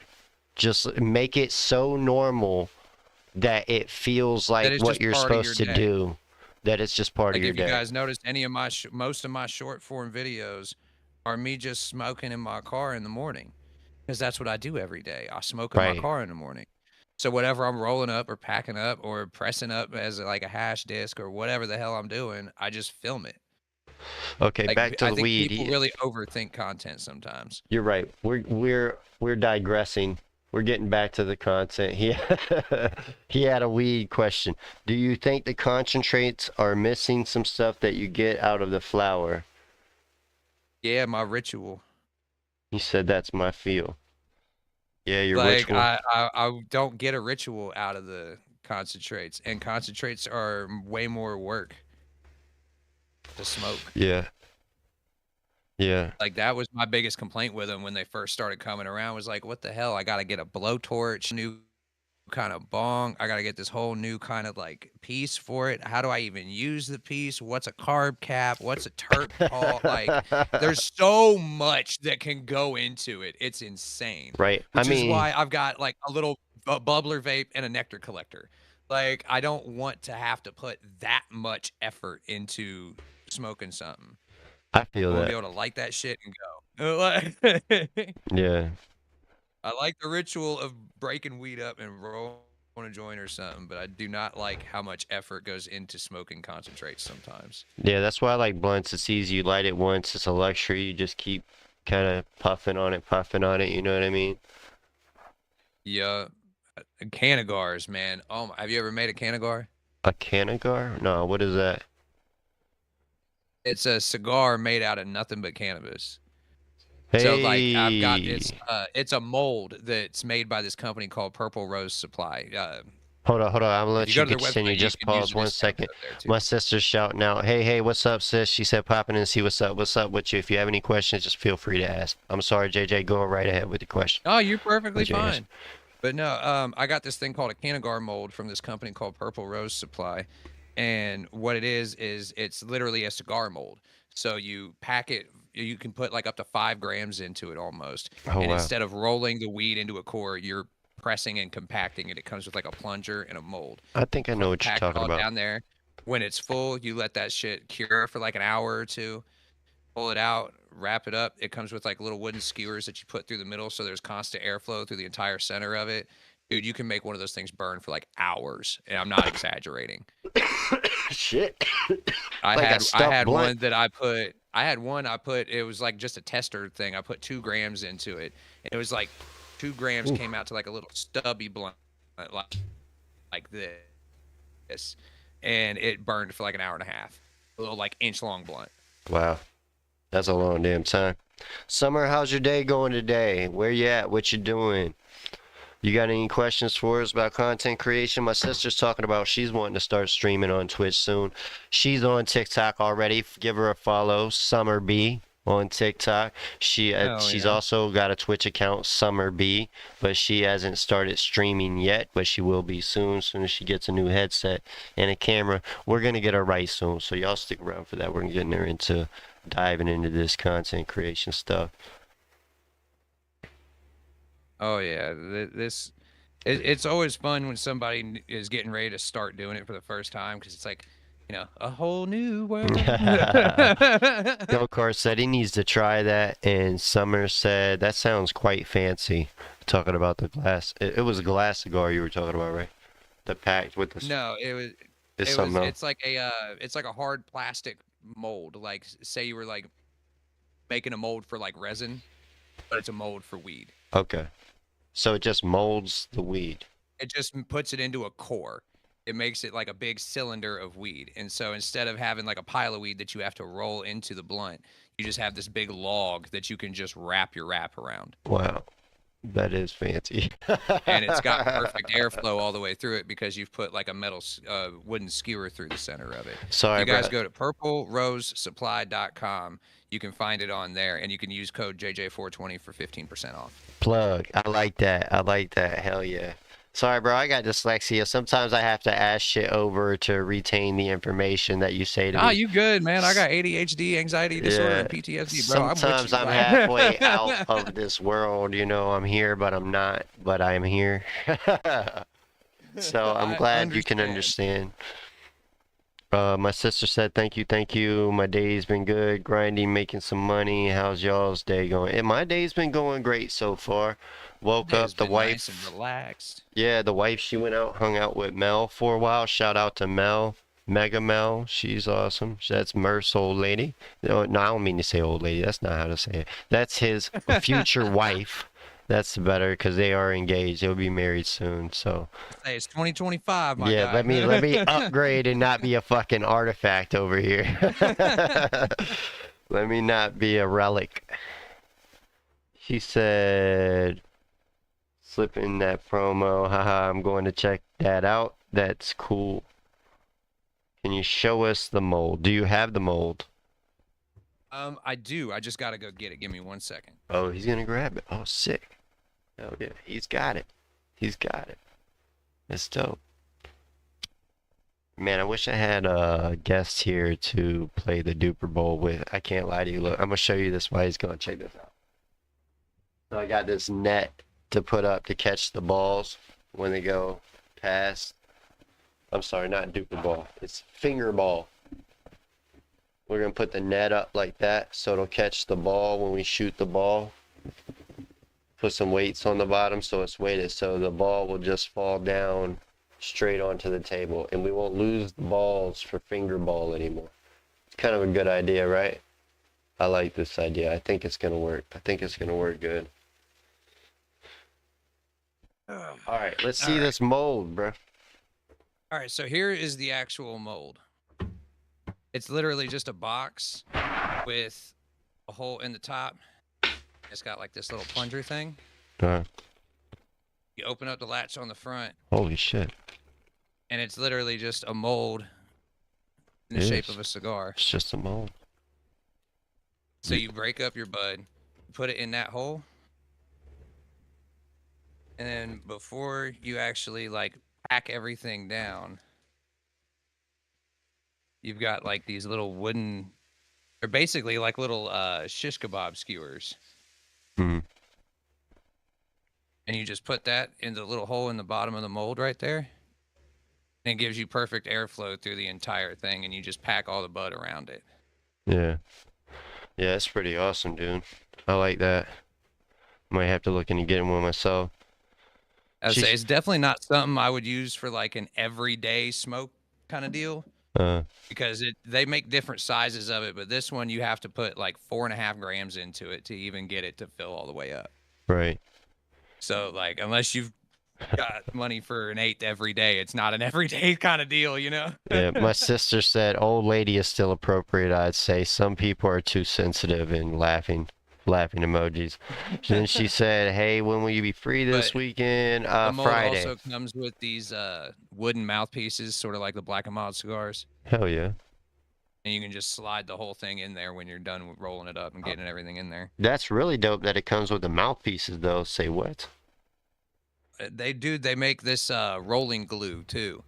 Just make it so normal that it feels that like is what just you're part of your supposed to day. do, that it's just part of Like your if you day. guys noticed, any of my most of my short form videos are me just smoking in my car in the morning, because that's what I do every day. I smoke in my Right. car in the morning. So whatever I'm rolling up or packing up or pressing up as like a hash disc or whatever the hell I'm doing, I just film it. Okay, Like back to I the think weed. people really overthink content sometimes. You're right. We're digressing. We're getting back to the content. He had a weed question. Do you think the concentrates are missing some stuff that you get out of the flower? Yeah, my ritual. He said that's my feel. Yeah, your Like ritual. I don't get a ritual out of the concentrates, and concentrates are way more work to smoke. Yeah. Yeah. Like that was my biggest complaint with them when they first started coming around, was like, what the hell? I got to get a blowtorch, new kind of bong. I got to get this whole new kind of like piece for it. How do I even use the piece? What's a carb cap? What's a terp paw? Like there's so much that can go into it. It's insane. Right. I Which is mean, why I've got like a little bubbler vape and a nectar collector. Like I don't want to have to put that much effort into smoking something. I feel I want to that. be able to light that shit and go. Like, Yeah. I like the ritual of breaking weed up and rolling a joint or something, but I do not like how much effort goes into smoking concentrates sometimes. Yeah, that's why I like blunts. It's easy. You light it once. It's a luxury. You just keep kind of puffing on it. You know what I mean? Yeah, Canagars, man. Oh, have you ever made a Canagar? A Canagar? No, what is that? It's a cigar made out of nothing but cannabis. So like I've got Hey. it's a mold that's made by this company called Purple Rose Supply. Hold on. I'm gonna If let you you go to their continue. website, you Just can use pause the 1 discount second. code there too. My sister's shouting out, hey, what's up, sis? She said, pop in and see what's up. What's up with you? If you have any questions, just feel free to ask. I'm sorry, JJ. Go right ahead with the question. Oh, you're perfectly With your answer. fine. But no, I got this thing called a Canagar mold from this company called Purple Rose Supply, and what it is it's literally a cigar mold. So you pack it, you can put like up to 5 grams into it almost, Oh, and wow. instead of rolling the weed into a core, you're pressing and compacting it. It comes with like a plunger and a mold. I think I know what you're Pack it talking all about. down there. When it's full, you let that shit cure for like an hour or two. Pull it out, wrap it up. It comes with like little wooden skewers that you put through the middle so there's constant airflow through the entire center of it. Dude, you can make one of those things burn for like hours, and I'm not exaggerating. Shit. I Like a had stuffed blunt. one that I put it was like just a tester thing. I put 2 grams into it. And it was like 2 grams Ooh. came out to like a little stubby blunt like this. And it burned for like an hour and a half. A little like inch long blunt. Wow. That's a long damn time. Summer, how's your day going today? Where you at? What you doing? You got any questions for us about content creation? My sister's talking about she's wanting to start streaming on Twitch soon. She's on TikTok already. Give her a follow, Summer B on TikTok. She's Yeah. also got a Twitch account, Summer B, but she hasn't started streaming yet, but she will be soon as she gets a new headset and a camera. We're gonna get her right soon, so y'all stick around for that. We're getting her into diving into this content creation stuff. Oh yeah, it's always fun when somebody is getting ready to start doing it for the first time because it's like, a whole new world. Go said he needs to try that, and Summer said that sounds quite fancy. Talking about the glass, it was a glass cigar you were talking about, right? The packed with the. No, It's something else. it's like a hard plastic mold. Like say you were like making a mold for like resin, but it's a mold for weed. Okay, so it just molds the weed. It just puts it into a core. It makes it like a big cylinder of weed. And so instead of having like a pile of weed that you have to roll into the blunt, you just have this big log that you can just wrap your wrap around. Wow, that is fancy. And it's got perfect airflow all the way through it because you've put like a metal wooden skewer through the center of it. Sorry, You guys bro. go to purplerosesupply.com. You can find it on there, and you can use code JJ420 for 15% off. Plug. I like that. Hell yeah. Sorry, bro. I got dyslexia. Sometimes I have to ask shit over to retain the information that you say to me. You good, man. I got ADHD, anxiety disorder, and PTSD, bro. Sometimes I'm halfway out of this world. I'm here, but I'm not. But I'm here. So I'm glad you can understand. My sister said, thank you. My day's been good, grinding, making some money. How's y'all's day going? And my day's been going great so far. Woke up, the wife. Nice and relaxed. Yeah, the wife, she went out, hung out with Mel for a while. Shout out to Mel, Mega Mel. She's awesome. That's Murph's old lady. No, I don't mean to say old lady. That's not how to say it. That's his future wife. That's better because they are engaged. They'll be married soon. So hey, it's 2025, my yeah, guy. let me upgrade and not be a fucking artifact over here. Let me not be a relic. She said, slip in that promo. Haha, I'm going to check that out. That's cool. Can you show us the mold? Do you have the mold? I do. I just gotta go get it. Give me 1 second. Oh, he's gonna grab it. Oh, sick. Oh yeah, he's got it. That's dope. Man, I wish I had a guest here to play the Duper Bowl with. I can't lie to you. Look, I'm gonna show you this while he's going. Check this out. So I got this net to put up to catch the balls when they go past. I'm sorry, not Duper Ball. It's finger ball. We're gonna put the net up like that so it'll catch the ball when we shoot the ball. Put some weights on the bottom so it's weighted so the ball will just fall down straight onto the table and we won't lose the balls for finger ball anymore. It's kind of a good idea, right? I like this idea. I think it's gonna work. I think it's gonna work good. All right, let's see this mold, bro. All right, so here is the actual mold. It's literally just a box with a hole in the top. It's got like this little plunger thing. You open up the latch on the front. Holy shit. and it's literally just a mold in the It shape of is. a cigar. It's just a mold. So you break up your bud, put it in that hole, and then before you actually like pack everything down, you've got like these little wooden, or basically like little shish kebab skewers, Mm-hmm. and you just put that in the little hole in the bottom of the mold right there, and it gives you perfect airflow through the entire thing, and you just pack all the bud around it. Yeah. Yeah, that's pretty awesome, dude. I like that. Might have to look into getting one myself. I'd say She's it's definitely not something I would use for like an everyday smoke kind of deal. uh Because they make different sizes of it, but this one you have to put like 4.5 grams into it to even get it to fill all the way up. right. So like unless you've got money for an eighth every day, it's not an everyday kind of deal, you know? Yeah, my sister said old lady is still appropriate, I'd say. Some people are too sensitive and laughing emojis. Then she said, "Hey, when will you be free this But weekend?" the mold Friday. also comes with these wooden mouthpieces, sort of like the Black and Mild cigars. Hell yeah. And you can just slide the whole thing in there when you're done with rolling it up and getting everything in there. That's really dope that it comes with the mouthpieces though. Say what? They make this rolling glue too.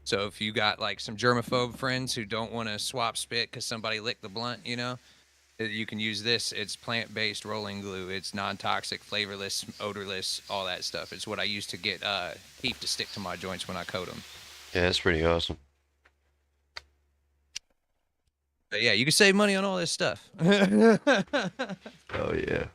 So if you got like some germaphobe friends who don't want to swap spit because somebody licked the blunt, you know, you can use this. It's plant-based rolling glue. It's non-toxic, flavorless, odorless, all that stuff. It's what I use to get heat to stick to my joints when I coat them. Yeah, that's pretty awesome. But yeah, you can save money on all this stuff. Oh yeah.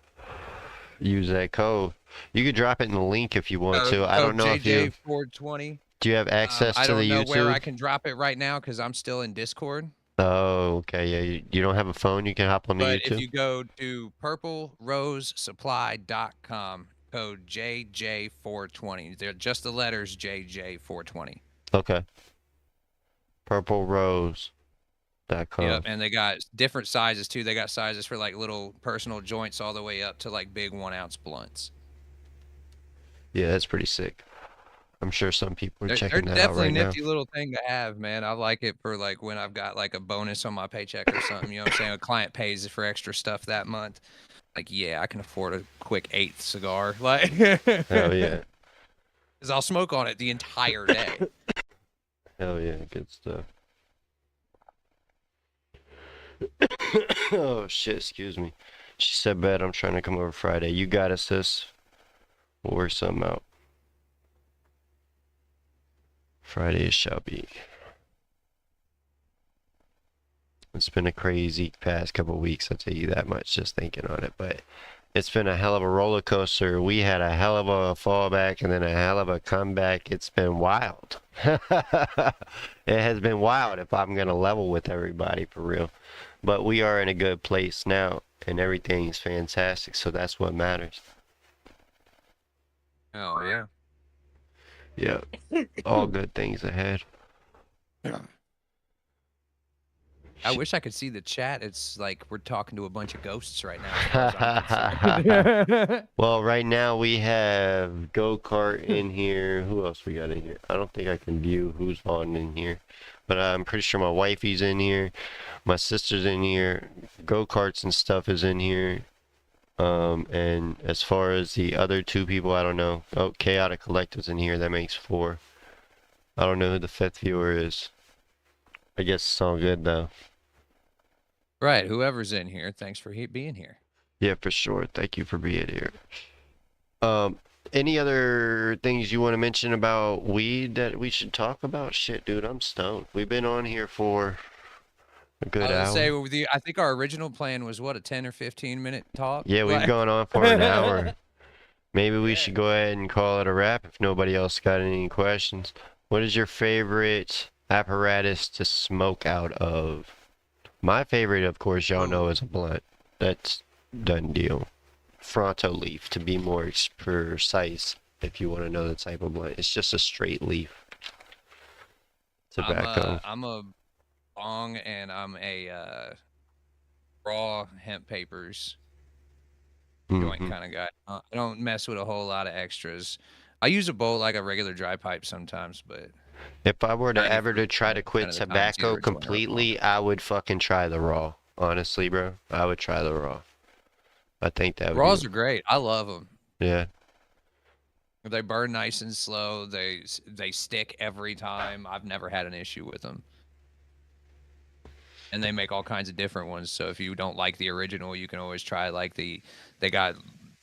Use that code. You could drop it in the link if you want to. I don't Code know if you JJ420. do you have access I to the don't know where I YouTube? can drop it right now because I'm still in Discord. Oh, okay. Yeah, you don't have a phone. You can hop on the But if YouTube. you go to purplerosesupply.com, code JJ420. They're just the letters JJ420. Okay. PurpleRose.com. Yep, and they got different sizes too. They got sizes for like little personal joints all the way up to like big 1-ounce blunts. Yeah, that's pretty sick. I'm sure some people are They're checking that out definitely a right now. nifty little thing to have, man. I like it for like when I've got like a bonus on my paycheck or something. You know what I'm saying? A client pays for extra stuff that month. Like, yeah, I can afford a quick 8th cigar. Like, Hell yeah. because I'll smoke on it the entire day. Hell yeah, good stuff. Oh shit, excuse me. She said, "Bet I'm trying to come over Friday. You got it, sis. We'll work something out. Friday it shall be." It's been a crazy past couple weeks, I'll tell you that much, just thinking on it. But it's been a hell of a roller coaster. We had a hell of a fallback and then a hell of a comeback. It's been wild. It has been wild if I'm gonna level with everybody for real. But we are in a good place now, and everything's fantastic, so that's what matters. Oh, yeah. Yeah, all good things ahead. I wish I could see the chat. It's like we're talking to a bunch of ghosts right now. As far as I'm concerned. Well, right now we have Go-Kart in here. Who else we got in here? I don't think I can view who's on in here, but I'm pretty sure my wifey's in here. My sister's in here. Go-Karts and stuff is in here. And as far as the other two people, I don't know. Oh, Chaotic Collective's in here. That makes 4. I don't know who the 5th viewer is. I guess it's all good though. Right, whoever's in here, thanks for being here. Yeah, for sure. Thank you for being here. Any other things you want to mention about weed that we should talk about? Shit, dude, I'm stoned. We've been on here for a good I hour. was gonna say, I think our original plan was what, a 10 or 15-minute talk? Yeah, we've Like- gone on for an hour. Maybe we Yeah. should go ahead and call it a wrap if nobody else got any questions. What is your favorite apparatus to smoke out of? My favorite, of course, y'all know is a blunt. That's done deal. Fronto leaf, to be more precise, if you want to know the type of blunt. It's just a straight leaf. Tobacco. I'm a bong and I'm a raw hemp papers joint Mhm. kind of guy. I don't mess with a whole lot of extras. I use a bowl like a regular dry pipe sometimes, but If I were to 90% ever to try to quit of the time, tobacco 0 to 20 completely, I would fucking try the raw. Honestly, bro, I would try the raw. I think that would Raws be, are great. I love them. yeah. They burn nice and slow. They stick every time. I've never had an issue with them. And they make all kinds of different ones. So if you don't like the original, you can always try like they got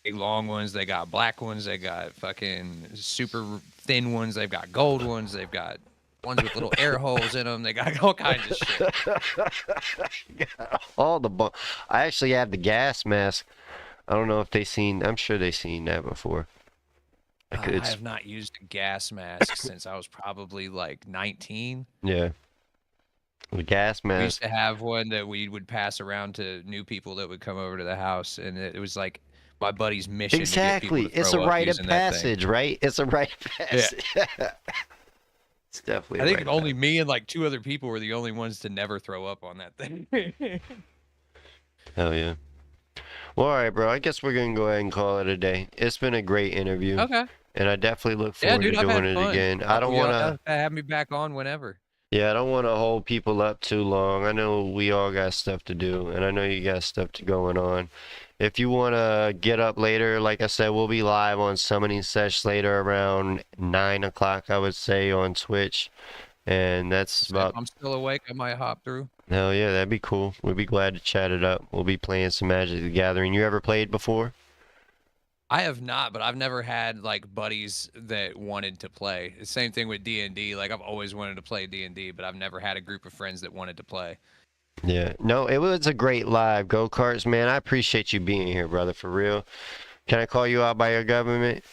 big long ones, they got black ones, they got fucking super thin ones, they've got gold ones, they've got ones with little air holes in them. They got all kinds of shit. All the I actually have the gas mask. I don't know if they seen. I'm sure they seen that before. I have not used a gas mask since I was probably like 19. Yeah. The gas We used mask. to have one that we would pass around to new people that would come over to the house, and it was like my buddy's mission to get people Exactly. to It's a throw up rite of using that thing. passage, right? It's a rite of passage. It's definitely. I a think rite of only me and like 2 other people were the only ones to never throw up on that thing. Hell yeah. Well, all right, bro. I guess we're gonna go ahead and call it a day. It's been a great interview. Okay. And I definitely look Yeah, forward dude, to I've had doing it fun. again. I don't want to. Have me back on whenever. Yeah, I don't want to hold people up too long. I know we all got stuff to do, and I know you got stuff going on. If you want to get up later, like I said, we'll be live on Summoning Sesh later around 9 o'clock, I would say, on Twitch. And that's about... If I'm still awake, I might hop through. Hell yeah, that'd be cool. We'd be glad to chat it up. We'll be playing some Magic the Gathering. You ever played before? I have not, but I've never had like buddies that wanted to play. The same thing with D&D. Like I've always wanted to play D&D, but I've never had a group of friends that wanted to play. Yeah. No, it was a great live. Go-karts, man. I appreciate you being here, brother, for real. Can I call you out by your government?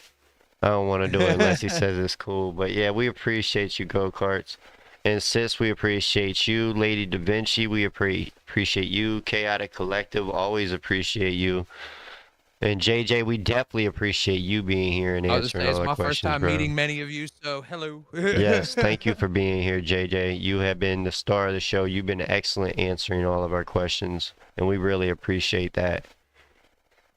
I don't want to do it unless he says it's cool. But yeah, we appreciate you, Go-karts. And Sis, we appreciate you. Lady Da Vinci, we appreciate you. Chaotic Collective, always appreciate you. And JJ, we definitely appreciate you being here and answering all the questions, it's my first time bro. meeting many of you, so hello. Yes, thank you for being here, JJ. You have been the star of the show. You've been excellent answering all of our questions, and we really appreciate that.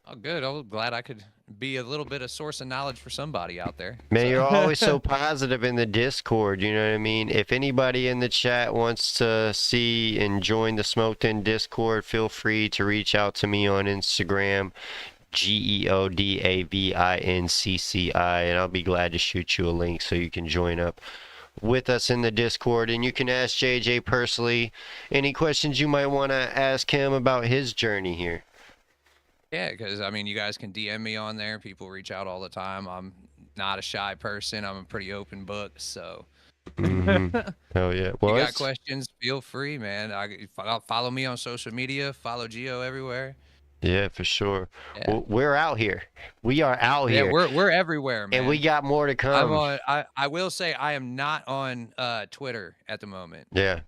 Oh, good. I'm glad I could be a little bit of source of knowledge for somebody out there. Man, you're always so positive in the Discord, you know what I mean? If anybody in the chat wants to see and join the Smoked In Discord, feel free to reach out to me on Instagram, GeoDavincci, and I'll be glad to shoot you a link so you can join up with us in the Discord. And you can ask JJ personally any questions you might want to ask him about his journey here. Yeah, because I mean, you guys can DM me on there. People reach out all the time. I'm not a shy person. I'm a pretty open book. So, Hell yeah! Well, you got questions? Feel free, man. Follow me on social media. Follow Geo everywhere. Yeah, for sure. Yeah. Well, we're out here. We are out here. Yeah, we're everywhere, man. And we got more to come. I will say I am not on Twitter at the moment. Yeah.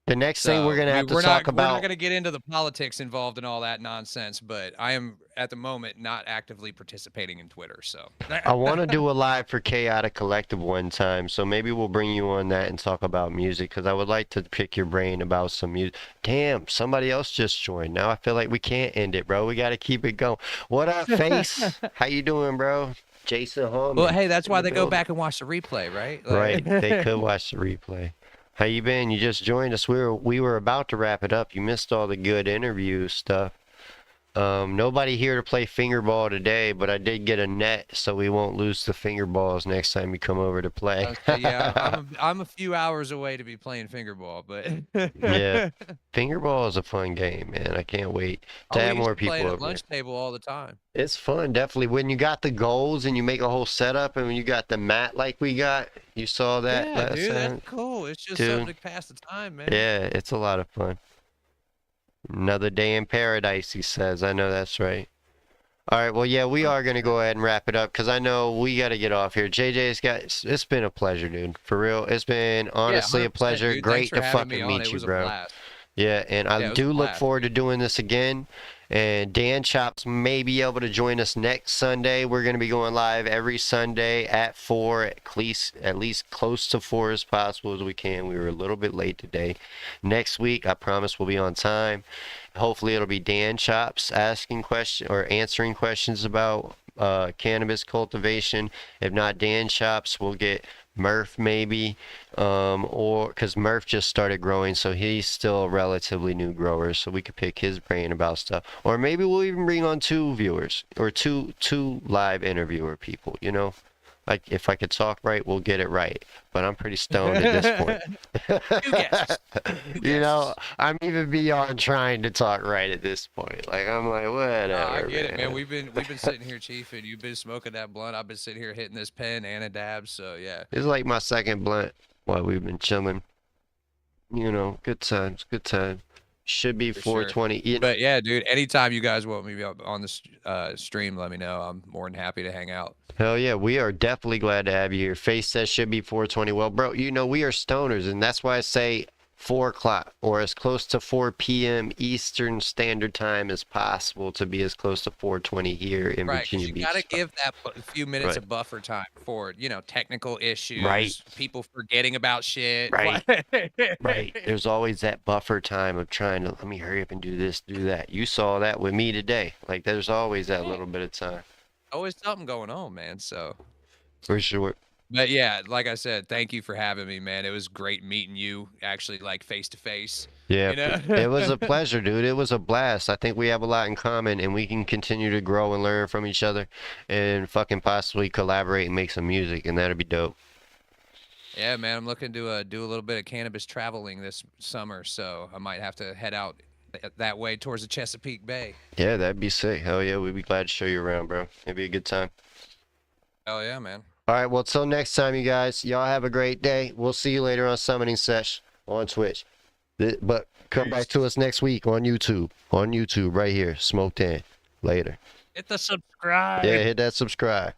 The next thing we're going to have to talk about... We're not going to get into the politics involved and all that nonsense, but I am, at the moment, not actively participating in Twitter, so... I want to do a live for Chaotic Collective one time, so maybe we'll bring you on that and talk about music, because I would like to pick your brain about some music. Damn, somebody else just joined. Now I feel like we can't end it, bro. We got to keep it going. What up, Face? How you doing, bro? Jason Holman. Well, hey, that's why they go back and watch the replay, right? Right, they could watch the replay. How you been? You just joined us. We were about to wrap it up. You missed all the good interview stuff. Nobody here to play fingerball today, but I did get a net, so we won't lose the fingerballs next time you come over to play. Yeah, I'm a few hours away to be playing fingerball, but yeah, fingerball is a fun game, man. I can't wait to have more people over. At lunch table all the time. It's fun, definitely. When you got the goals and you make a whole setup, and when you got the mat like we got, you saw that. Yeah, dude, that's cool. It's just something to pass the time, man. Yeah, it's a lot of fun. Another day in paradise, he says. I know that's right. All right, well, yeah, we are going to go ahead and wrap it up because I know we got to get off here. It's been a pleasure, dude. For real. It's been honestly a pleasure. Dude. Great to fucking meet you, bro. Yeah, and I do look forward to doing this again. And Dan Chops may be able to join us next Sunday. We're going to be going live every Sunday at 4, at least close to 4 as possible as we can. We were a little bit late today. Next week, I promise we'll be on time. Hopefully, it'll be Dan Chops asking questions or answering questions about cannabis cultivation. If not Dan Chops, we'll get Murph maybe, or because Murph just started growing, so he's still a relatively new grower, so we could pick his brain about stuff. Or maybe we'll even bring on two viewers or two live interviewer people, you know? Like if I could talk right, we'll get it right. But I'm pretty stoned at this point. Two guesses. You know, I'm even beyond trying to talk right at this point. Like I'm like, whatever. I get it, man. Man. We've been sitting here chiefing. You've been smoking that blunt. I've been sitting here hitting this pen and a dab. So yeah. It's like my second blunt while we've been chilling. You know, good times, good time. Should be For 420. sure. But yeah, dude, anytime you guys want me to be on the stream, let me know. I'm more than happy to hang out. Hell yeah, we are definitely glad to have you here. Face says should be 420. Well, bro, you know, we are stoners, and that's why I say 4 o'clock or as close to 4 p.m. Eastern Standard Time as possible to be as close to 420 here in Right, because Virginia you Beach. got to give that a few minutes Right. of buffer time for, technical issues, Right. people forgetting about shit. Right. Right. There's always that buffer time of trying to, let me hurry up and do this, do that. You saw that with me today. Like, there's always that little bit of time. Always something going on, man. So, For sure. but yeah, like I said, thank you for having me, man. It was great meeting you, actually, like face to face. Yeah, You know? it was a pleasure, dude. It was a blast. I think we have a lot in common, and we can continue to grow and learn from each other, and fucking possibly collaborate and make some music, and that'd be dope. Yeah, man. I'm looking to do a little bit of cannabis traveling this summer, so I might have to head out that way towards the Chesapeake Bay. Yeah, that'd be sick. Hell yeah, we'd be glad to show you around, bro. It'd be a good time. Hell yeah, man. All right, well, till next time, you guys. Y'all have a great day. We'll see you later on Summoning Sesh on Twitch. But come back to us next week on YouTube. On YouTube, right here. Smoked in. Later. Hit the subscribe. Yeah, hit that subscribe.